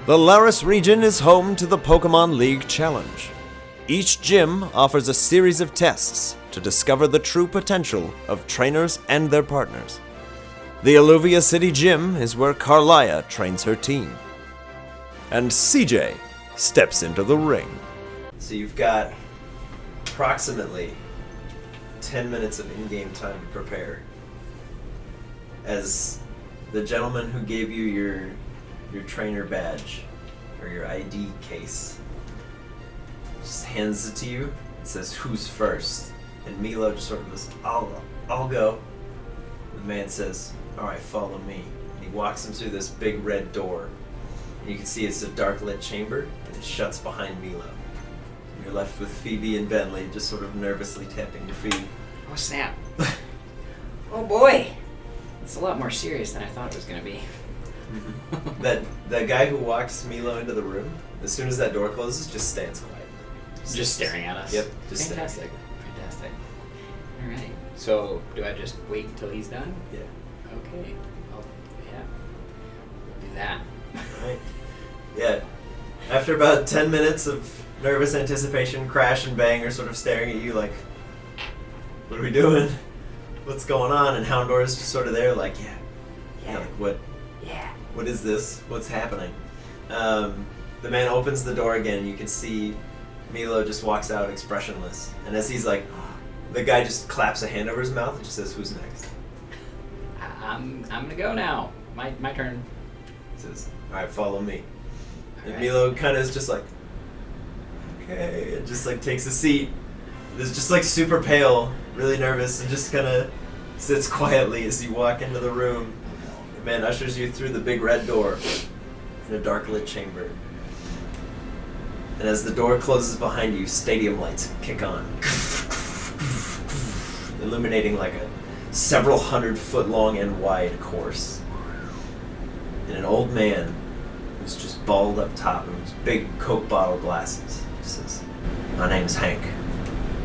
The Laris region is home to the Pokemon League Challenge. Each gym offers a series of tests to discover the true potential of trainers and their partners. The Alluvia City Gym is where Karliah trains her team. And CJ steps into the ring. So you've got approximately 10 minutes of in-game time to prepare. As the gentleman who gave you your trainer badge, or your ID case, just hands it to you and says, "Who's first?" And Milo just sort of goes, I'll go. The man says, "Alright, follow me." And he walks him through this big red door. And you can see it's a dark lit chamber, and it shuts behind Milo. And you're left with Phoebe and Bentley just sort of nervously tapping your feet. Oh snap. Oh boy. It's a lot more serious than I thought it was going to be. That guy who walks Milo into the room, as soon as that door closes, just stands quiet. Just staring at us? Yep, just Fantastic. Fantastic. Alright. So, do I just wait until he's done? Yeah. Okay. Yeah. We'll do that. Alright. Yeah. After about 10 minutes of nervous anticipation, Crash and Bang are sort of staring at you like, what are we doing? What's going on? And Houndour is just sort of there like, yeah, like what? Yeah. What is this? What's happening? The man opens the door again, and you can see Milo just walks out expressionless. And as he's like, the guy just claps a hand over his mouth and just says, "Who's next?" I'm gonna go now. My turn. He says, "Alright, follow me." And Alright. Milo kind of is just like, okay, and just like takes a seat. Is just like super pale, really nervous, and just kind of sits quietly as you walk into the room. The man ushers you through the big red door in a dark lit chamber. And as the door closes behind you, stadium lights kick on, illuminating like a several 100-foot long and wide course. And an old man who's just balled up top in his big Coke bottle glasses says, "My name's Hank.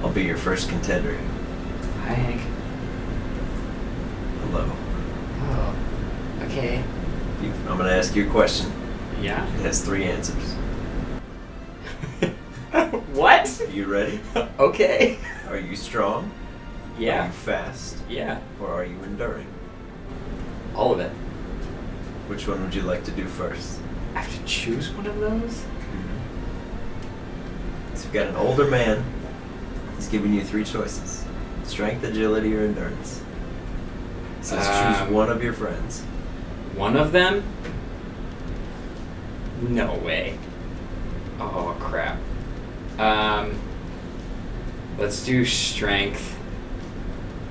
I'll be your first contender." Hi, Hank. Hello. Oh. Okay. I'm going to ask you a question. Yeah? It has 3 answers. What? Are you ready? Okay. Are you strong? Are Yeah. you fast? Yeah. Or are you enduring? All of it. Which one would you like to do first? I have to choose one of those? So you've got an older man. He's giving you 3 choices. Strength, agility, or endurance. He says choose one of your friends. One of them? No way. Oh, crap. Let's do strength.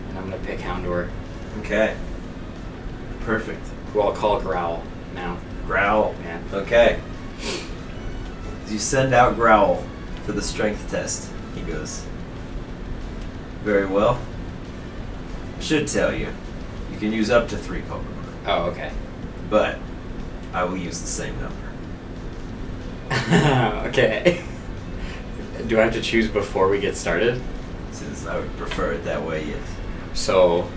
And I'm gonna pick Houndour. Okay. Perfect. Who I'll call Growl now. Growl. Yeah. Okay. As you send out Growl for the strength test, he goes, "Very well. I should tell you, you can use up to 3 Pokemon, Oh, okay. but I will use the same number." Okay. Do I have to choose before we get started? He says, "I would prefer it that way, yes. So,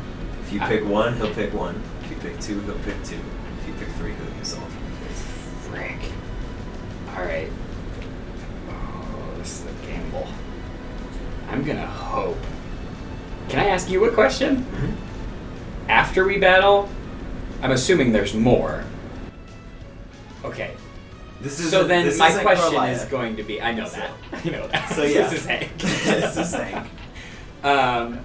If you pick 1, he'll pick 1. If you pick 2, he'll pick 2. If you pick 3, he'll use all 3. frick. Alright. Oh, this is a gamble. I'm gonna hope. Can I ask you a question? Mm-hmm. After we battle, I'm assuming there's more. Okay. So then my question Karliah. is going to be, I know that. I know that. So yeah. This is Hank. This is Hank.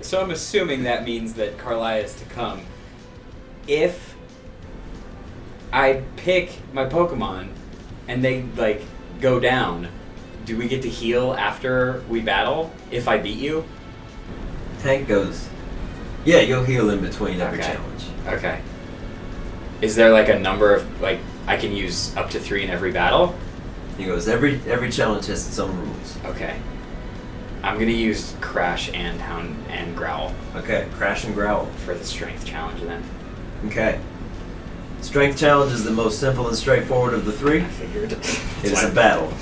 So I'm assuming that means that Karliah is to come. If I pick my Pokemon and they like go down, do we get to heal after we battle if I beat you? Hank goes, "Yeah, you'll heal in between every Okay. challenge." Okay. Is there like a number of like I can use up to 3 in every battle? He goes, every challenge has its own rules." Okay. I'm gonna use Crash and Hound and Growl Okay, Crash and Growl. for the strength challenge then. Okay. Strength challenge is the most simple and straightforward of the 3. I figured. It is a battle.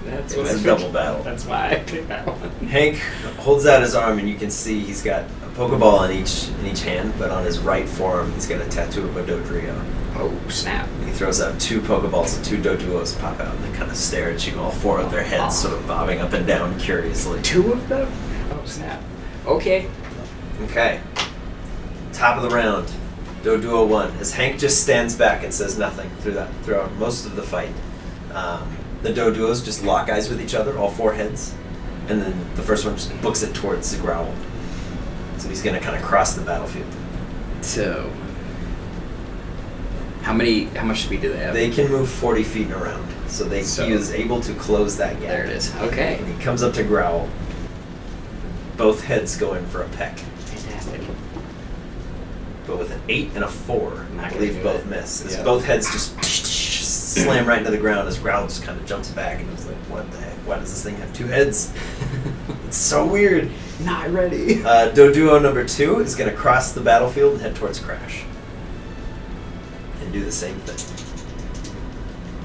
That's It what was I a picked. double battle. That's why I picked that one. Hank holds out his arm, and you can see he's got a Pokeball in each hand, but on his right forearm, he's got a tattoo of a Dodrio. Oh, snap. He throws out 2 Pokeballs, and 2 Doduos pop out, and they kind of stare at you, all 4 of their heads sort of bobbing up and down curiously. 2 of them? Oh, snap. Okay. Okay. Top of the round. Doduo 1. As Hank just stands back and says nothing throughout most of the fight. The Doduos just lock eyes with each other, all 4 heads. And then the first one just books it towards the Growl. So he's going to kind of cross the battlefield. So, how much speed do they have? They can move 40 feet around. So he is able to close that gap. There it is. Okay. And he comes up to Growl. Both heads go in for a peck. Fantastic. But with an 8 and a 4, Not I gonna believe do both it. miss. As Yeah. both heads just slam right into the ground as Growl just kind of jumps back and is like, what the heck? Why does this thing have 2 heads? It's so weird. Not ready. Doduo number 2 is going to cross the battlefield and head towards Crash. And do the same thing.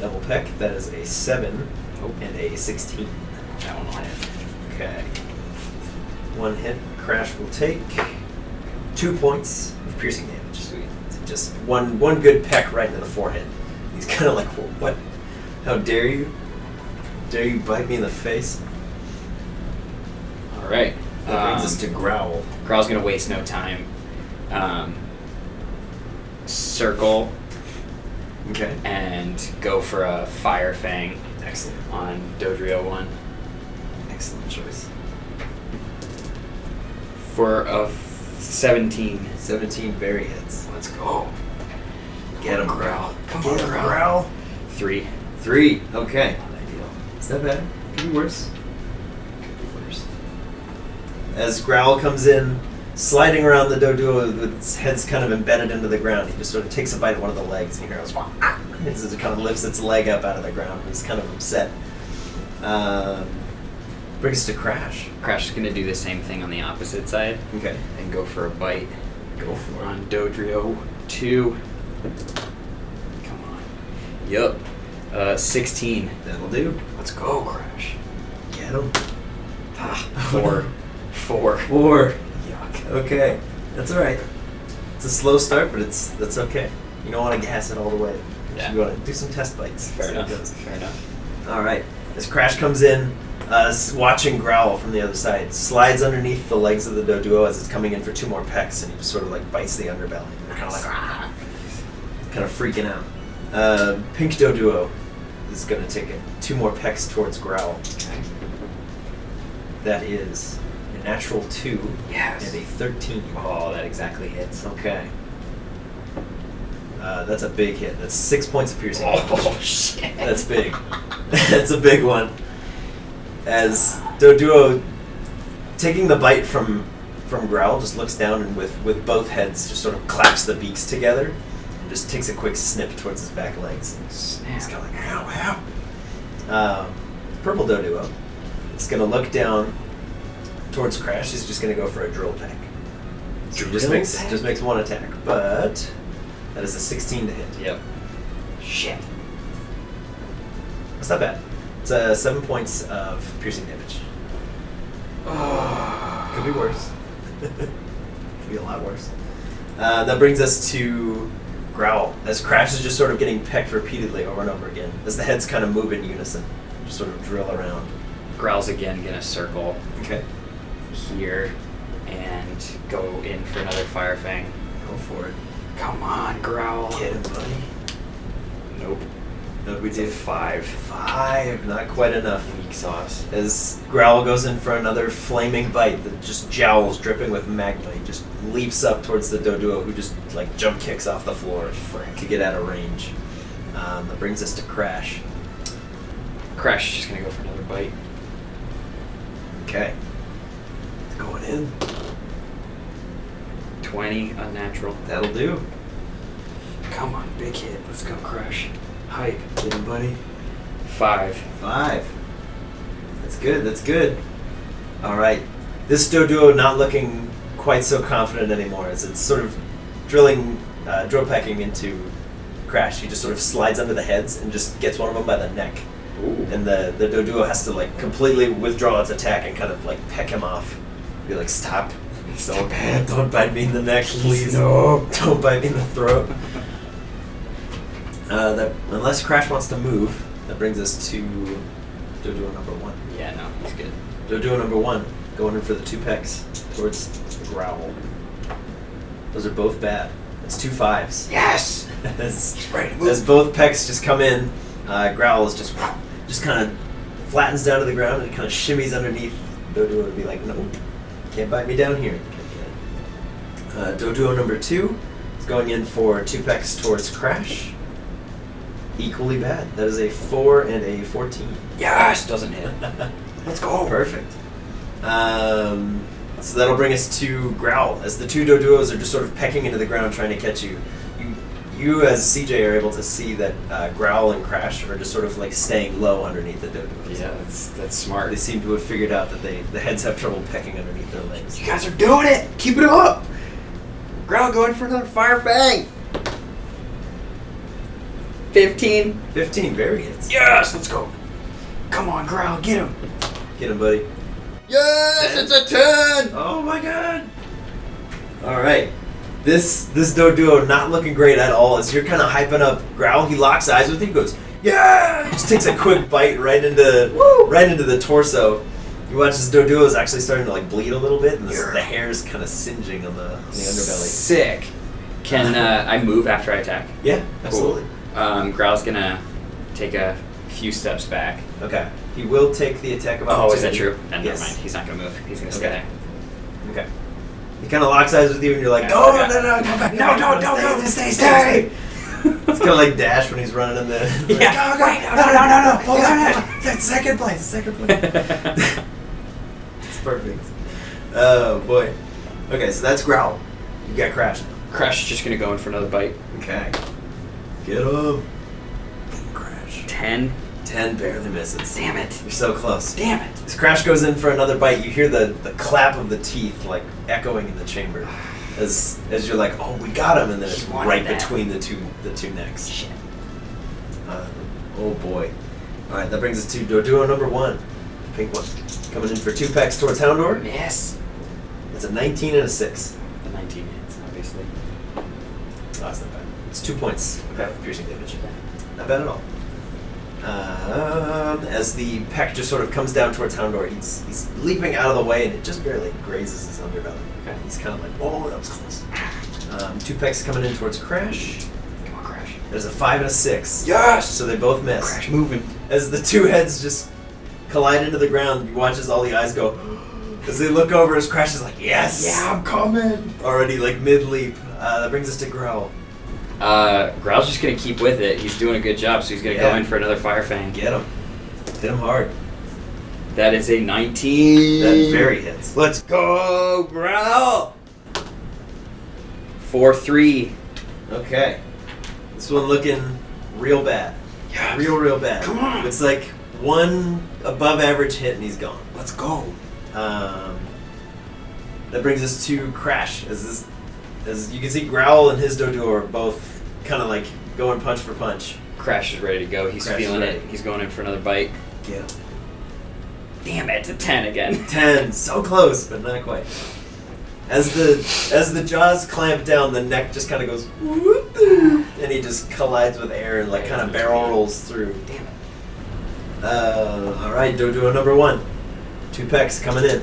Double peck, that is a 7 and a 16. That one will hit. Okay. 1 hit, Crash will take 2 points of piercing damage. Sweet. Just one good peck right into the forehead. He's kind of like, what? How dare you? Dare you bite me in the face? All right. That brings us to Growl. Growl's gonna waste no time. Circle Okay. and go for a Fire Fang Excellent. on Dodrio 1 Excellent choice. for a 17. 17 very hits. Let's go. Get him, Growl. Growl. Come Get on, him, Growl. Growl. 3. 3. Okay. Not ideal. It's not bad. Could be worse. Could be worse. As Growl comes in, sliding around the Doduo with its head's kind of embedded into the ground, he just sort of takes a bite at one of the legs, and you hear it as it kind of lifts its leg up out of the ground. He's kind of upset. Brings us to Crash. Crash is gonna do the same thing on the opposite side Okay. and go for a bite Go for it. on Dodrio 2. Come on. Yup. 16. That'll do. Let's go, Crash. Get him. Ah, 4. 4. 4. Yuck. Okay. That's alright. It's a slow start, but that's okay. You don't want to gas it all the way. Yeah. You want to do some test bites. Fair See how it enough. goes. Fair enough. Alright. As Crash comes in, watching Growl from the other side, slides underneath the legs of the Doduo as it's coming in for 2 more pecks, and he just sort of like bites the underbelly. They're kind of like, ah! Kind of freaking out. Pink Doduo is going to take 2 more pecks towards Growl. Okay. That is a natural 2 Yes. and a 13. Oh, that exactly hits. Okay. That's a big hit. That's 6 points of piercing. Oh, shit. That's big. That's a big one. As Doduo, taking the bite from Growl, just looks down and with both heads just sort of claps the beaks together and just takes a quick snip towards his back legs. Snap. He's kind of like, ow, ow. Purple Doduo is going to look down towards Crash. He's just going to go for a drill peck. So he Drill peck? just makes 1 attack, but that is a 16 to hit. Yep. Shit. That's not bad. It's 7 points of piercing damage. Could be worse. Could be a lot worse. That brings us to Growl. As Crash is just sort of getting pecked repeatedly over and over again. As the heads kind of move in unison. Just sort of drill around. Growl's again gonna circle Okay. here and go in for another Fire Fang. Go for it. Come on, Growl. Get him, buddy. Nope. We It's a 5. 5. Not quite enough. Weak sauce. As Growl goes in for another flaming bite, that just jowls dripping with magma. He just leaps up towards the Doduo, who just like jump kicks off the floor to get out of range. That brings us to Crash. Crash is just gonna go for another bite. Okay. It's going in. 20, unnatural. That'll do. Come on, big hit. Let's go, Crash. Hype. Get him, buddy. 5. 5. That's good. That's good. All right. This Doduo not looking quite so confident anymore as it's sort of drill pecking into Crash. He just sort of slides under the heads and just gets one of them by the neck Ooh. And the Doduo has to like completely withdraw its attack and kind of like peck him off. Be like, stop. Don't bite me in the neck, please. No. Don't bite me in the throat. Unless Crash wants to move, that brings us to Doduo number 1. Yeah, no, he's good. Doduo number 1, going in for the 2 pecks towards the Growl. Those are both bad. It's 2 5s. Yes! as both pecks just come in, Growl is just kind of flattens down to the ground and it kind of shimmies underneath Doduo to be like, no, can't bite me down here. Doduo number 2 is going in for 2 pecks towards Crash. Equally bad. That is a 4 and a 14. Yes! Doesn't hit. Let's go. Perfect. So that'll bring us to Growl. As the 2 Doduos are just sort of pecking into the ground trying to catch you, you as CJ are able to see that Growl and Crash are just sort of like staying low underneath the Doduos. Yeah, that's smart. They seem to have figured out that the heads have trouble pecking underneath their legs. You guys are doing it! Keep it up! Growl going for another Fire Fang! 15. 15, very hits. Yes! Let's go. Come on, Growl, get him. Get him, buddy. Yes! 10. It's a 10! Oh my god! Alright. This Doduo not looking great at all. As you're kind of hyping up Growl, he locks eyes with you, goes, yeah! Just takes a quick bite right into the torso. You watch this Doduo is actually starting to like bleed a little bit, and the hair is kind of singeing on the underbelly. Sick. Can I move after I attack? Yeah, absolutely. Cool. Growl's gonna take a few steps back. Okay. He will take the attack of Oh, is that opportunity. true? And Yes. never mind. He's not gonna move. He's gonna stay. Okay. Okay. He kind of locks eyes with you, and you're like, Okay. no, come back. No, don't go. Stay. It's kind of like Dash when he's running in the... Yeah. Wait, no. Hold on. That's second place. It's perfect. Oh, boy. Okay, so that's Growl. You got Crash now. Crash is just gonna go in for another bite. Okay. Get him. Crash. 10. 10 barely misses. Damn it. You're so close. Damn it. As Crash goes in for another bite, you hear the clap of the teeth like echoing in the chamber. As you're like, oh, we got him, and then it's right between the two necks. Shit. Oh boy. Alright, that brings us to Doduo number 1. The pink one. Coming in for 2 pecks towards Houndour. Miss. It's a 19 and a 6. The 19 hits, obviously. Oh, that's not bad. It's 2 points of piercing damage. Not bad at all. As the peck just sort of comes down towards Houndour, he's leaping out of the way, and it just barely grazes his underbelly. Okay. He's kind of like, oh, that was close. 2 pecks coming in towards Crash. Come on, Crash. There's a 5 and a 6. Yes! So they both miss. Crash moving. As the 2 heads just collide into the ground, you watch as all the eyes go, as they look over, as Crash is like, yes! Yeah, I'm coming! Already like mid-leap. That brings us to Growl. Growl's just gonna keep with it. He's doing a good job, so he's gonna go in for another Fire Fang. Get him. Hit him hard. That is a 19. That very hits. Let's go, Growl! 4-3. Okay. This one looking real bad. Yes. Real bad. Come on. It's like 1 above average hit and he's gone. Let's go. That brings us to Crash. As you can see, Growl and his Doduo are both kind of like going punch for punch. Crash is ready to go. He's feeling it. He's going in for another bite. Get him. Damn it, it's a 10 again. 10. So close, but not quite. As the jaws clamp down, the neck just kind of goes whoop, and he just collides with air and like kind of barrel rolls through. Damn it. All right, Doduo number 1. 2 pecks coming in.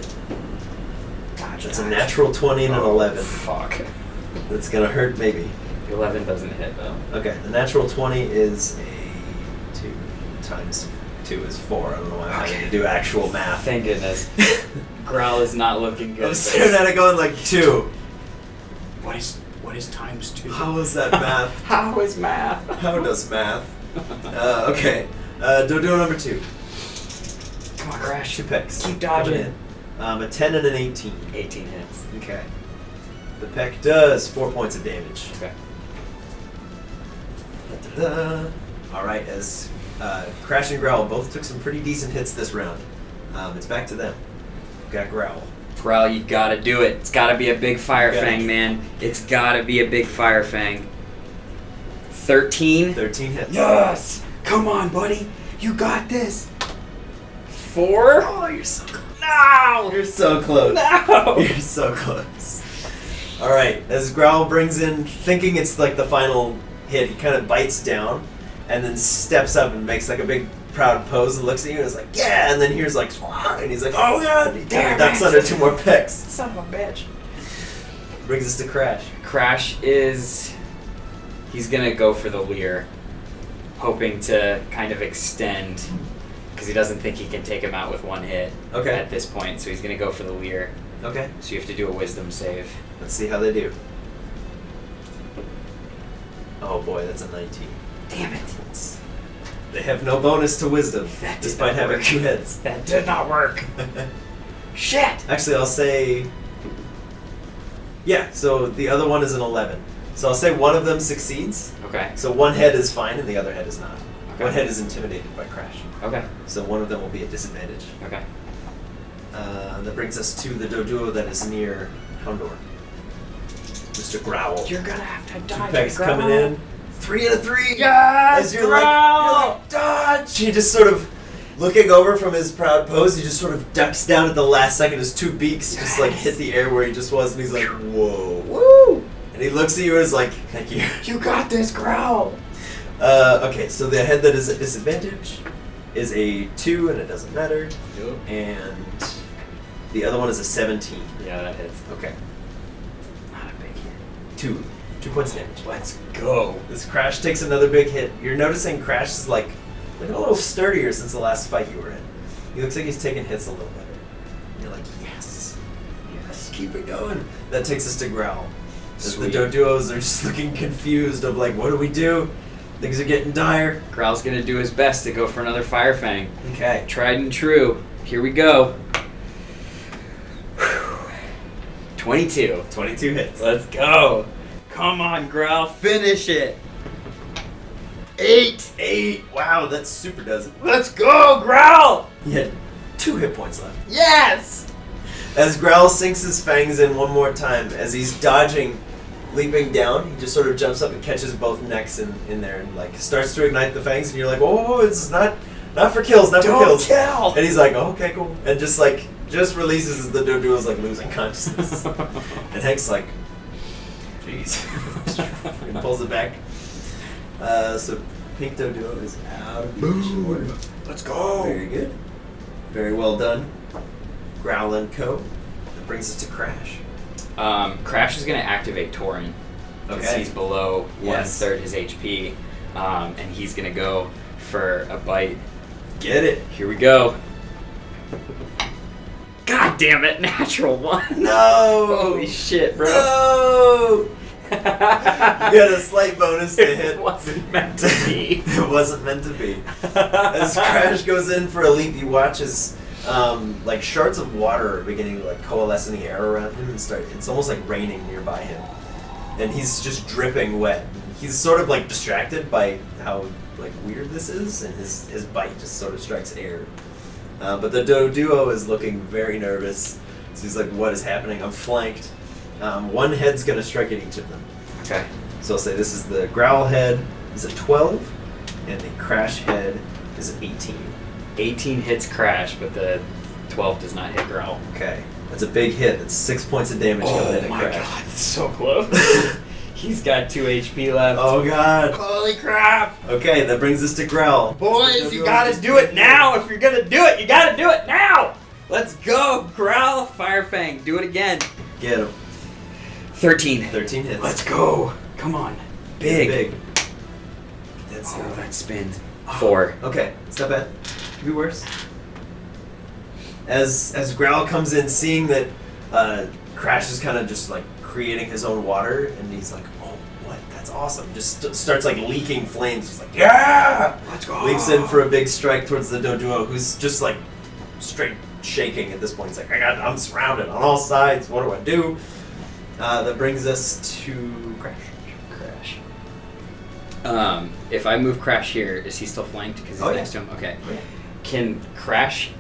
That's a natural 20 and an 11. Fuck. That's gonna hurt maybe. 11 doesn't hit though. Okay, the natural 20 is a 2 times 2 is 4. I don't know why I'm having to do actual math. Thank goodness. Growl is not looking good. I'm staring at it going like 2. What is times 2? How is that math? How is math? How does math? Okay, Doduo number 2. Come on, Crash. 2 pecks. Keep dodging. Coming in. A 10 and an 18. 18 hits. Okay. The peck does 4 points of damage. Okay. Alright, as Crash and Growl both took some pretty decent hits this round. It's back to them. Got Growl. Growl, you gotta do it. It's gotta be a big Fire Okay. Fang, man. It's gotta be a big Fire Fang. 13? 13 hits. Yes! Come on, buddy. You got this. 4? Oh, you're so close. No! You're so close. No! You're so close. All right, as Growl brings in, thinking it's like the final hit, he kind of bites down and then steps up and makes like a big proud pose and looks at you and is like, yeah, and then here's like, "Swah," and he's like, oh god, he ducks under 2 more pecks. Son of a bitch. Brings us to Crash. Crash is... He's gonna go for the leer, hoping to kind of extend, because he doesn't think he can take him out with 1 hit at this point, so he's gonna go for the leer. Okay. So you have to do a wisdom save. Let's see how they do. Oh boy, that's a 19. Damn it. They have no bonus to wisdom, That did despite not having work. 2 heads. That did not work. Shit! Actually, I'll say... Yeah, so the other one is an 11. So I'll say one of them succeeds. Okay. So 1 head is fine and the other head is not. Okay. 1 head is intimidated by Crash. Okay. So one of them will be at disadvantage. Okay. That brings us to the Doduo that is near Houndor. Mr. Growl. You're gonna have to 2 die. pecks coming in. 3 and a 3! Yes! As you're like, dodge! He just sort of, looking over from his proud pose, he just sort of ducks down at the last second. His 2 beaks just like hit the air where he just was, and he's like, whoa. Woo! And he looks at you and is like, thank you. You got this, Growl! Okay, so the head that is at disadvantage is a 2, and it doesn't matter. Yep. And the other one is a 17. Yeah, that hits. Okay. Not a big hit. 2 points of damage. Let's go. This Crash takes another big hit. You're noticing Crash is like a little sturdier since the last fight you were in. He looks like he's taking hits a little better. And you're like, yes, keep it going. That takes us to Growl. As the Sweet. Doduos are just looking confused of like, what do we do? Things are getting dire. Growl's gonna do his best to go for another Fire Fang. Okay. Tried and true. Here we go. 22. 22 hits. Let's go. Come on, Growl. Finish it. 8. 8. Wow, that super does it. Let's go, Growl. He had 2 hit points left. Yes. As Growl sinks his fangs in one more time, as he's dodging, leaping down, he just sort of jumps up and catches both necks in there and like starts to ignite the fangs, and you're like, oh, it's not for kills, not for kills. Kill. And he's like, oh, okay, cool. And just releases as the Doduo's like losing consciousness. And Hank's like, jeez. And pulls it back. So Pink Doduo is out of order. Let's go. Very good. Very well done. Growl and Co. That brings us to Crash. Crash is going to activate Torrent because Okay. he's below Yes. 1/3 his HP, and he's going to go for a bite. Get it. Here we go. God damn it, natural 1. No. Holy shit, bro. No. You got a slight bonus to hit. It wasn't meant to be. It wasn't meant to be. As Crash goes in for a leap, he watches like shards of water are beginning to like coalesce in the air around him and start. It's almost like raining nearby him, and he's just dripping wet. He's sort of like distracted by how like weird this is, and his bite just sort of strikes air. But the Doduo is looking very nervous. So he's like, "What is happening? I'm flanked." 1 head's gonna strike at each of them. Okay. So I'll say this is the Growl head is a 12, and the Crash head is an 18. 18 hits Crash, but the 12 does not hit Growl. Okay, that's a big hit. That's 6 points of damage coming in at Crash. that's so close. He's got 2 HP left. Oh god. Holy crap! Okay, that brings us to Growl. Boys, you gotta do it now. If you're gonna do it, you gotta do it now. Let's go, Growl, Fire Fang. Do it again. Get him. 13. 13 hits. Let's go. Come on. Big. Big. That's Oh, that spins. 4. Okay, it's not bad. Could be worse. As Growl comes in, seeing that Crash is kind of just like creating his own water, and he's like, "Oh, what? That's awesome!" Just starts like leaking flames. He's like, "Yeah!" Let's go. Leaps in for a big strike towards the Doduo, who's just like straight shaking at this point. He's like, "I'm surrounded on all sides. What do I do?" That brings us to Crash. If I move Crash here, is he still flanked because he's Oh, yeah. next to him? Okay. Yeah. Can Crash...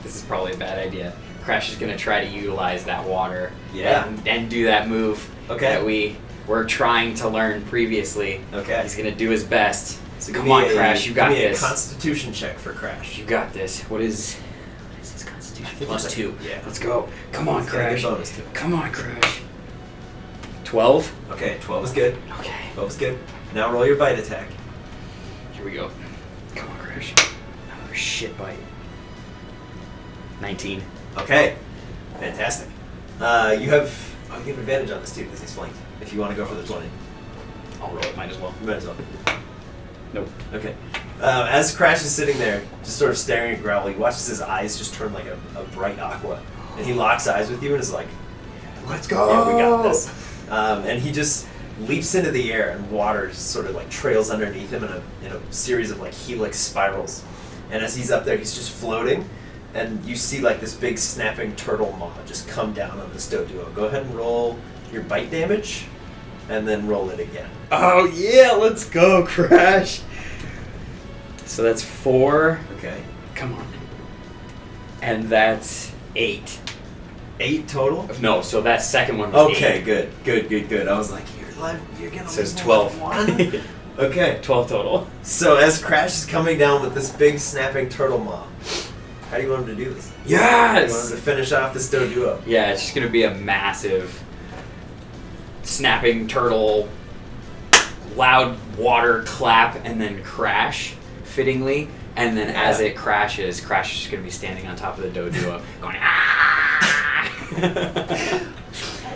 This is probably a bad idea. Crash is going to try to utilize that water Yeah. and do that move Okay. that we were trying to learn previously. Okay. He's going to do his best. So Come on, Crash, you got give me this. a Constitution check for Crash. You got this. What is his Constitution? Plus 2. Yeah. Let's go. Come on, He's got a good Crash. bonus to it. Come on, Crash. 12. Okay, 12 is good. Okay. 12 is good. Now roll your bite attack. Here we go. Come on, Crash. Another shit bite. 19. Okay, fantastic. You have advantage on this too because he's flanked. If you want to go for the 20, I'll roll it. Might as well. you might as well. Nope. Okay. As Crash is sitting there, just sort of staring at Growl, he watches his eyes just turn like a bright aqua, and he locks eyes with you and is like, Let's go. "Yeah, we got this." And he just leaps into the air, and water sort of like trails underneath him in a series of like helix spirals. And as he's up there, he's just floating, and you see like this big snapping turtle maw just come down on this Doduo. Go ahead and roll your bite damage, and then roll it again. Oh, yeah. Let's go, Crash. So that's 4. Okay. Come on. And that's 8. 8 total? No, so that second one was Okay, 8. good. I was like, you're gonna Says lose 12. one. Okay. 12 total. So as Crash is coming down with this big snapping turtle maw, how do you want him to do this? You want Yes! him to finish off this Doduo? Yeah, it's just going to be a massive snapping turtle, loud water clap, and then crash, fittingly. And then as it crashes, Crash is just going to be standing on top of the Doduo going, ah!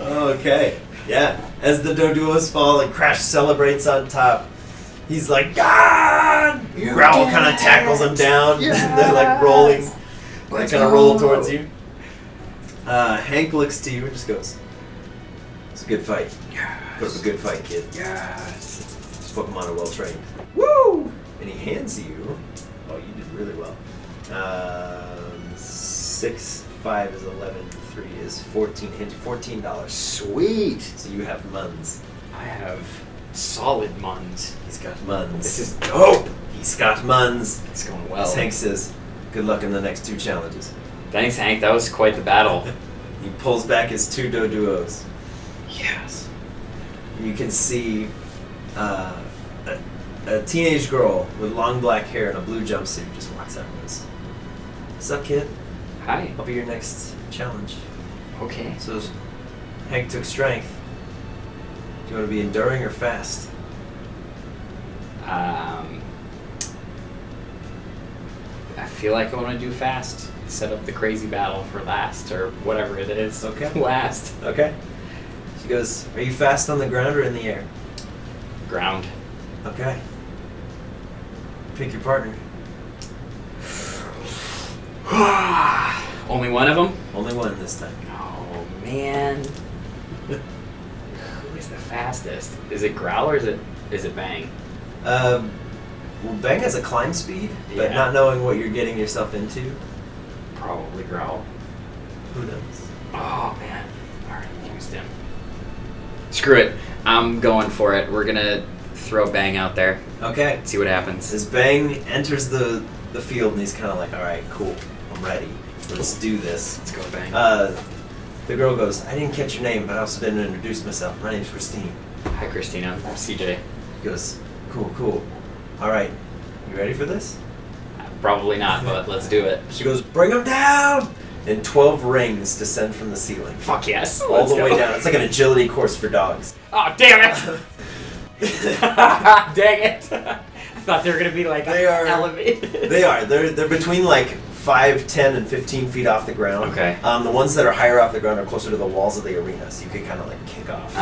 Okay. Yeah. As the Doduos fall and Crash celebrates on top, he's like, God! Growl kind of tackles him down. And they're like rolling. They kind of roll towards you. Hank looks to you and just goes, it's a good fight. Put up a good fight, kid. Yes. This Pokemon are well trained. Woo! And he hands you. Oh, you did really well. 6, 5 is 11, 3 is 14. Hands you $14. Sweet. So you have Muns. I have solid Muns. He's got Muns. This is dope. He's got Muns. It's going well. As Hank says, good luck in the next 2 challenges. Thanks, Hank. That was quite the battle. He pulls back his 2 Doduos. Yes. And you can see a teenage girl with long black hair and a blue jumpsuit just walks out and goes, what's up, kid? Hi. I'll be your next challenge. Okay. So Hank took strength. Do you want to be enduring or fast? I feel like I want to do fast. Set up the crazy battle for last, or whatever it is. Okay. Last. Okay. She goes, are you fast on the ground or in the air? Ground. Okay. Pick your partner. Only one of them? Only one this time. Oh, man. Who is the fastest? Is it Growl or is it Bang? Well, Bang has a climb speed, but Yeah. not knowing what you're getting yourself into, Probably Growl. who knows? Oh, man. I already used him. Screw it. I'm going for it. We're going to throw Bang out there. Okay. See what happens. As Bang enters the field, and he's kind of like, all right, cool, I'm ready. Let's do this. Let's go, Bang. The girl goes, I didn't catch your name, but I also didn't introduce myself. My name's Christine. Hi, Christina. I'm CJ. He goes, cool. All right, you ready for this? Probably not, but let's do it. She goes, bring him down! And 12 rings descend from the ceiling. Fuck yes. All the way down. It's like an agility course for dogs. Oh, damn it! Dang it! I thought they were gonna be like They are- elevated. They are. They're between like 5, 10, and 15 feet off the ground. Okay. The ones that are higher off the ground are closer to the walls of the arena, so you can kind of like kick off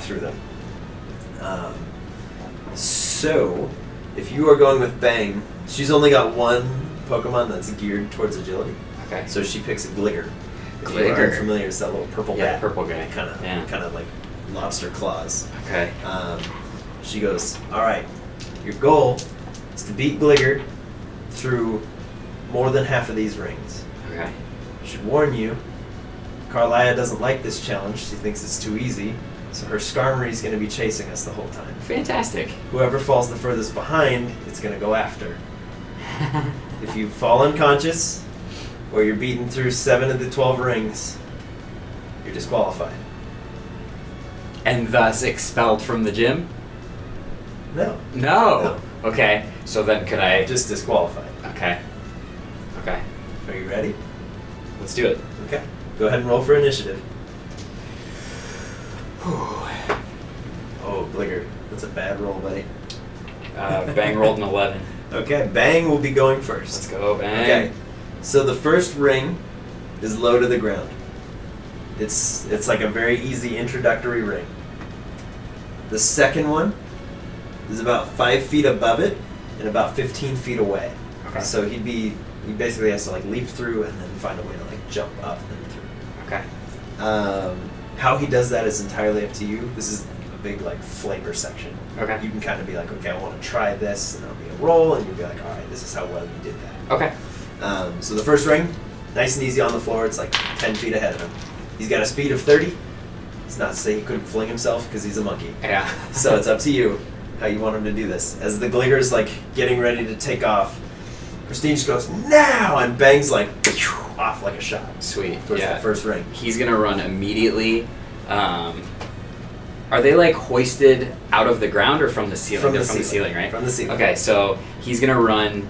through them. So, if you are going with Bang, she's only got one Pokemon that's geared towards agility. Okay. So she picks a Gligger. If you Gligger. aren't familiar, it's that little purple Yeah, bat. purple guy. Kind of like lobster claws. Okay. She goes, all right, your goal is to beat Gligger through more than half of these rings. Okay. I should warn you, Karliah doesn't like this challenge. She thinks it's too easy, so her Skarmory is going to be chasing us the whole time. Fantastic. Whoever falls the furthest behind, it's going to go after. If you fall unconscious, or you're beaten through 7 of the 12 rings, you're disqualified. And thus expelled from the gym? No. No. Okay, so then could I... Just disqualified. Okay. Okay. Are you ready? Let's do it. Okay. Go ahead and roll for initiative. Oh, Gligger. That's a bad roll, buddy. Bang rolled an 11. Okay, Bang will be going first. Let's go, Bang. Okay. So the first ring is low to the ground. It's like a very easy introductory ring. The second one is about 5 feet above it and about 15 feet away. Okay. So he basically has to like leap through and then find a way to like jump up and through. Okay. How he does that is entirely up to you. This is a big like flavor section. Okay. You can kind of be like, okay, I want to try this, and there'll be a roll, and you'll be like, all right, this is how well you did that. Okay. So the first ring, nice and easy on the floor. It's like 10 feet ahead of him. He's got a speed of 30. It's not to say he couldn't fling himself because he's a monkey. Yeah. So it's up to you how you want him to do this. As the Gligger's like getting ready to take off, Christine just goes, now! And Bang's like, off like a shot. Sweet. Towards the first ring. He's going to run immediately. Are they like hoisted out of the ground or from the ceiling? They're from the ceiling, right? From the ceiling. Okay, so he's going to run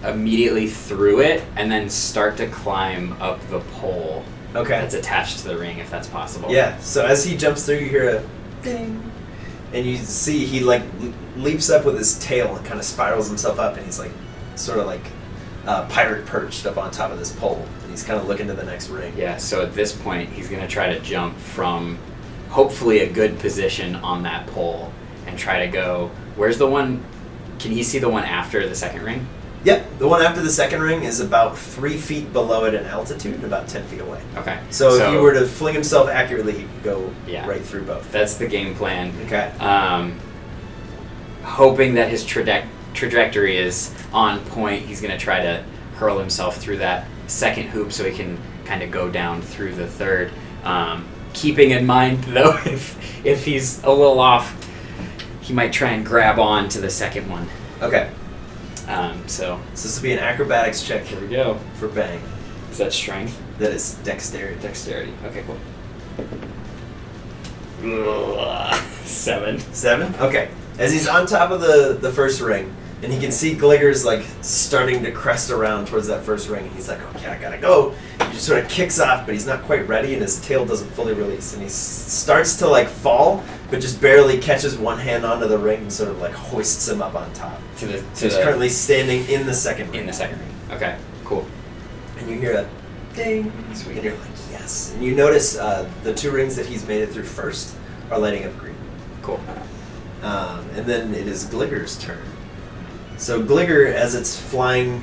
immediately through it and then start to climb up the pole that's attached to the ring, if that's possible. Yeah, so as he jumps through, you hear a ding, and you see he like leaps up with his tail and kind of spirals himself up, and he's like sort of like pirate perched up on top of this pole, and he's kind of looking to the next ring. Yeah, so at this point, he's going to try to jump from hopefully a good position on that pole and try to go... Where's the one... Can he see the one after the second ring? Yep, the one after the second ring is about 3 feet below it in altitude and about 10 feet away. Okay. So if he were to fling himself accurately, he could go right through both. That's the game plan. Okay. Hoping that his trajectory is on point, he's going to try to hurl himself through that second hoop so he can kind of go down through the third. Keeping in mind, though, if he's a little off, he might try and grab on to the second one. Okay. So this will be an acrobatics check. Here we go. For Bang. Is that strength? That is dexterity. Dexterity. Okay, cool. 7. 7? Okay. As he's on top of the first ring, and he can see Gligger's like starting to crest around towards that first ring, and he's like, okay, I gotta go. He just sort of kicks off, but he's not quite ready, and his tail doesn't fully release, and he starts to like fall, but just barely catches one hand onto the ring and sort of like hoists him up on top. So he's currently standing in the second ring. In the second ring. Okay, cool. And you hear a ding, Sweet. and you're like, yes. And you notice the 2 rings that he's made it through first are lighting up green. Cool. And then it is Gligger's turn. So Gligger, as it's flying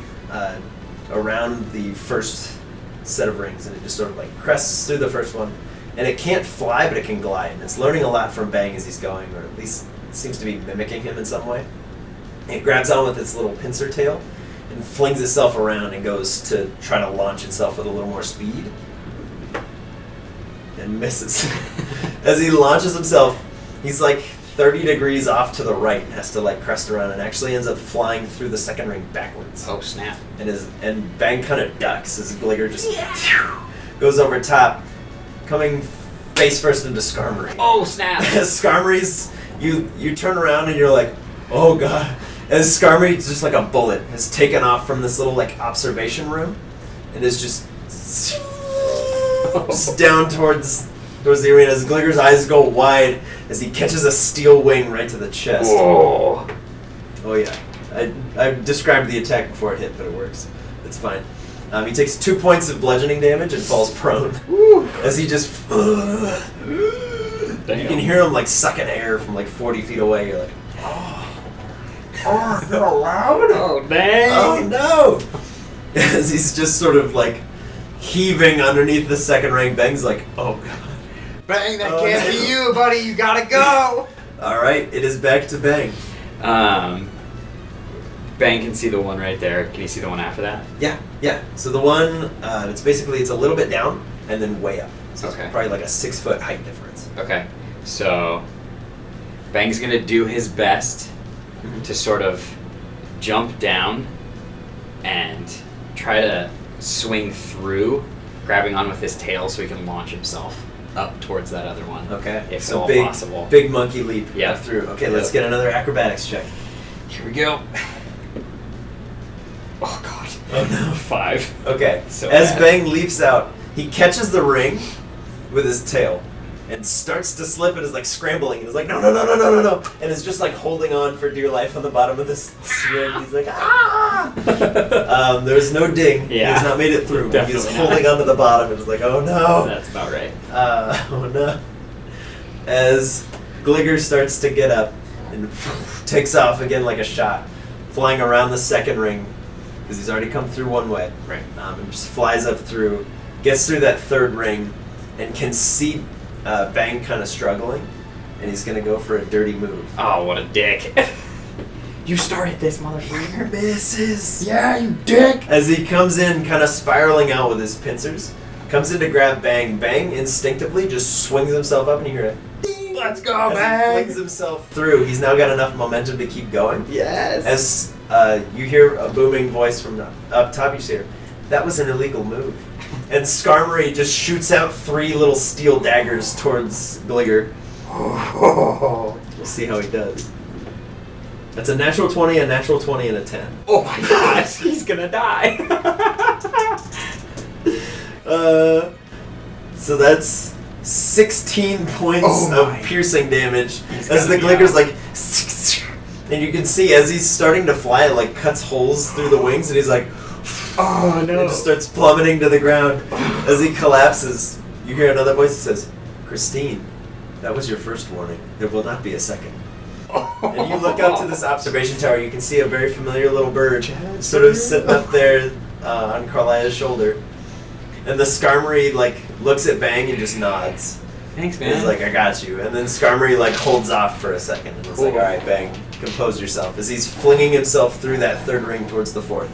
around the first set of rings, and it just sort of like crests through the first one, and it can't fly, but it can glide, and it's learning a lot from Bang as he's going, or at least it seems to be mimicking him in some way. And it grabs on with its little pincer tail and flings itself around and goes to try to launch itself with a little more speed, and misses. As he launches himself, he's like 30 degrees off to the right and has to like crest around, and actually ends up flying through the second ring backwards. Oh, snap. And Bang kind of ducks as Gligger just goes over top, coming face first into Skarmory. Oh, snap. As Skarmory's, you turn around and you're like, oh god. As Skarmory, just like a bullet, has taken off from this little like observation room and is just down towards the arena as Gligger's eyes go wide as he catches a steel wing right to the chest. Whoa. Oh yeah. I described the attack before it hit, but it works. It's fine. He takes 2 points of bludgeoning damage and falls prone. Woo. As he just... You can hear him like sucking air from like 40 feet away. You're like, oh, is that allowed? Oh, dang. Oh no! As he's just sort of like heaving underneath the second ring, Bang's like, oh god. Bang, that can't be you, buddy. You gotta go. Alright, it is back to Bang. Bang can see the one right there. Can you see the one after that? Yeah. So the one, it's a little bit down and then way up. So Okay. it's probably like a 6-foot height difference. Okay. So Bang's gonna do his best to sort of jump down and try to swing through, grabbing on with his tail so he can launch himself up towards that other one. Okay. If so all big, possible. big monkey leap Yeah. up through. Okay, let's get another acrobatics check. Here we go. Oh god. Oh no. 5. Okay. So As bad. Bang leaps out, he catches the ring with his tail and starts to slip and is like scrambling and is like, no, and is just like holding on for dear life on the bottom of this ring. He's like, ah! There's no ding. Yeah. He has not made it through. He's Definitely holding not. onto the bottom and is like, oh no. That's about right. Oh no. As Gligger starts to get up and takes off again like a shot, flying around the second ring because he's already come through one way. Right. And just flies up through, gets through that third ring, and can see Bang kind of struggling, and he's going to go for a dirty move. Oh, what a dick. You started this, motherfucker. Misses! Yeah, you dick! As he comes in, kind of spiraling out with his pincers, comes in to grab Bang. Bang instinctively just swings himself up, and you hear it. Ding! Let's go, As Bang! he flings himself through, he's now got enough momentum to keep going. Yes! As you hear a booming voice from up top, you hear, that was an illegal move. And Skarmory just shoots out 3 little steel daggers towards Gligger. We'll see how he does. That's a natural 20, a natural 20, and a 10. Oh my gosh, he's gonna die. So that's 16 points Oh my. of piercing damage. He's As the gonna be Gligger's like... And you can see as he's starting to fly, it like cuts holes through the wings, and he's like... Oh And no. just starts plummeting to the ground. As he collapses, you hear another voice that says, Christine, that was your first warning. There will not be a second. And you look up to this observation tower, you can see a very familiar little bird sort of sitting up there on Karliah's shoulder. And the Skarmory like looks at Bang and just nods. Thanks, And he's man. like, I got you. And then Skarmory like holds off for a second and is like, Cool. alright, Bang, compose yourself. As he's flinging himself through that third ring towards the fourth.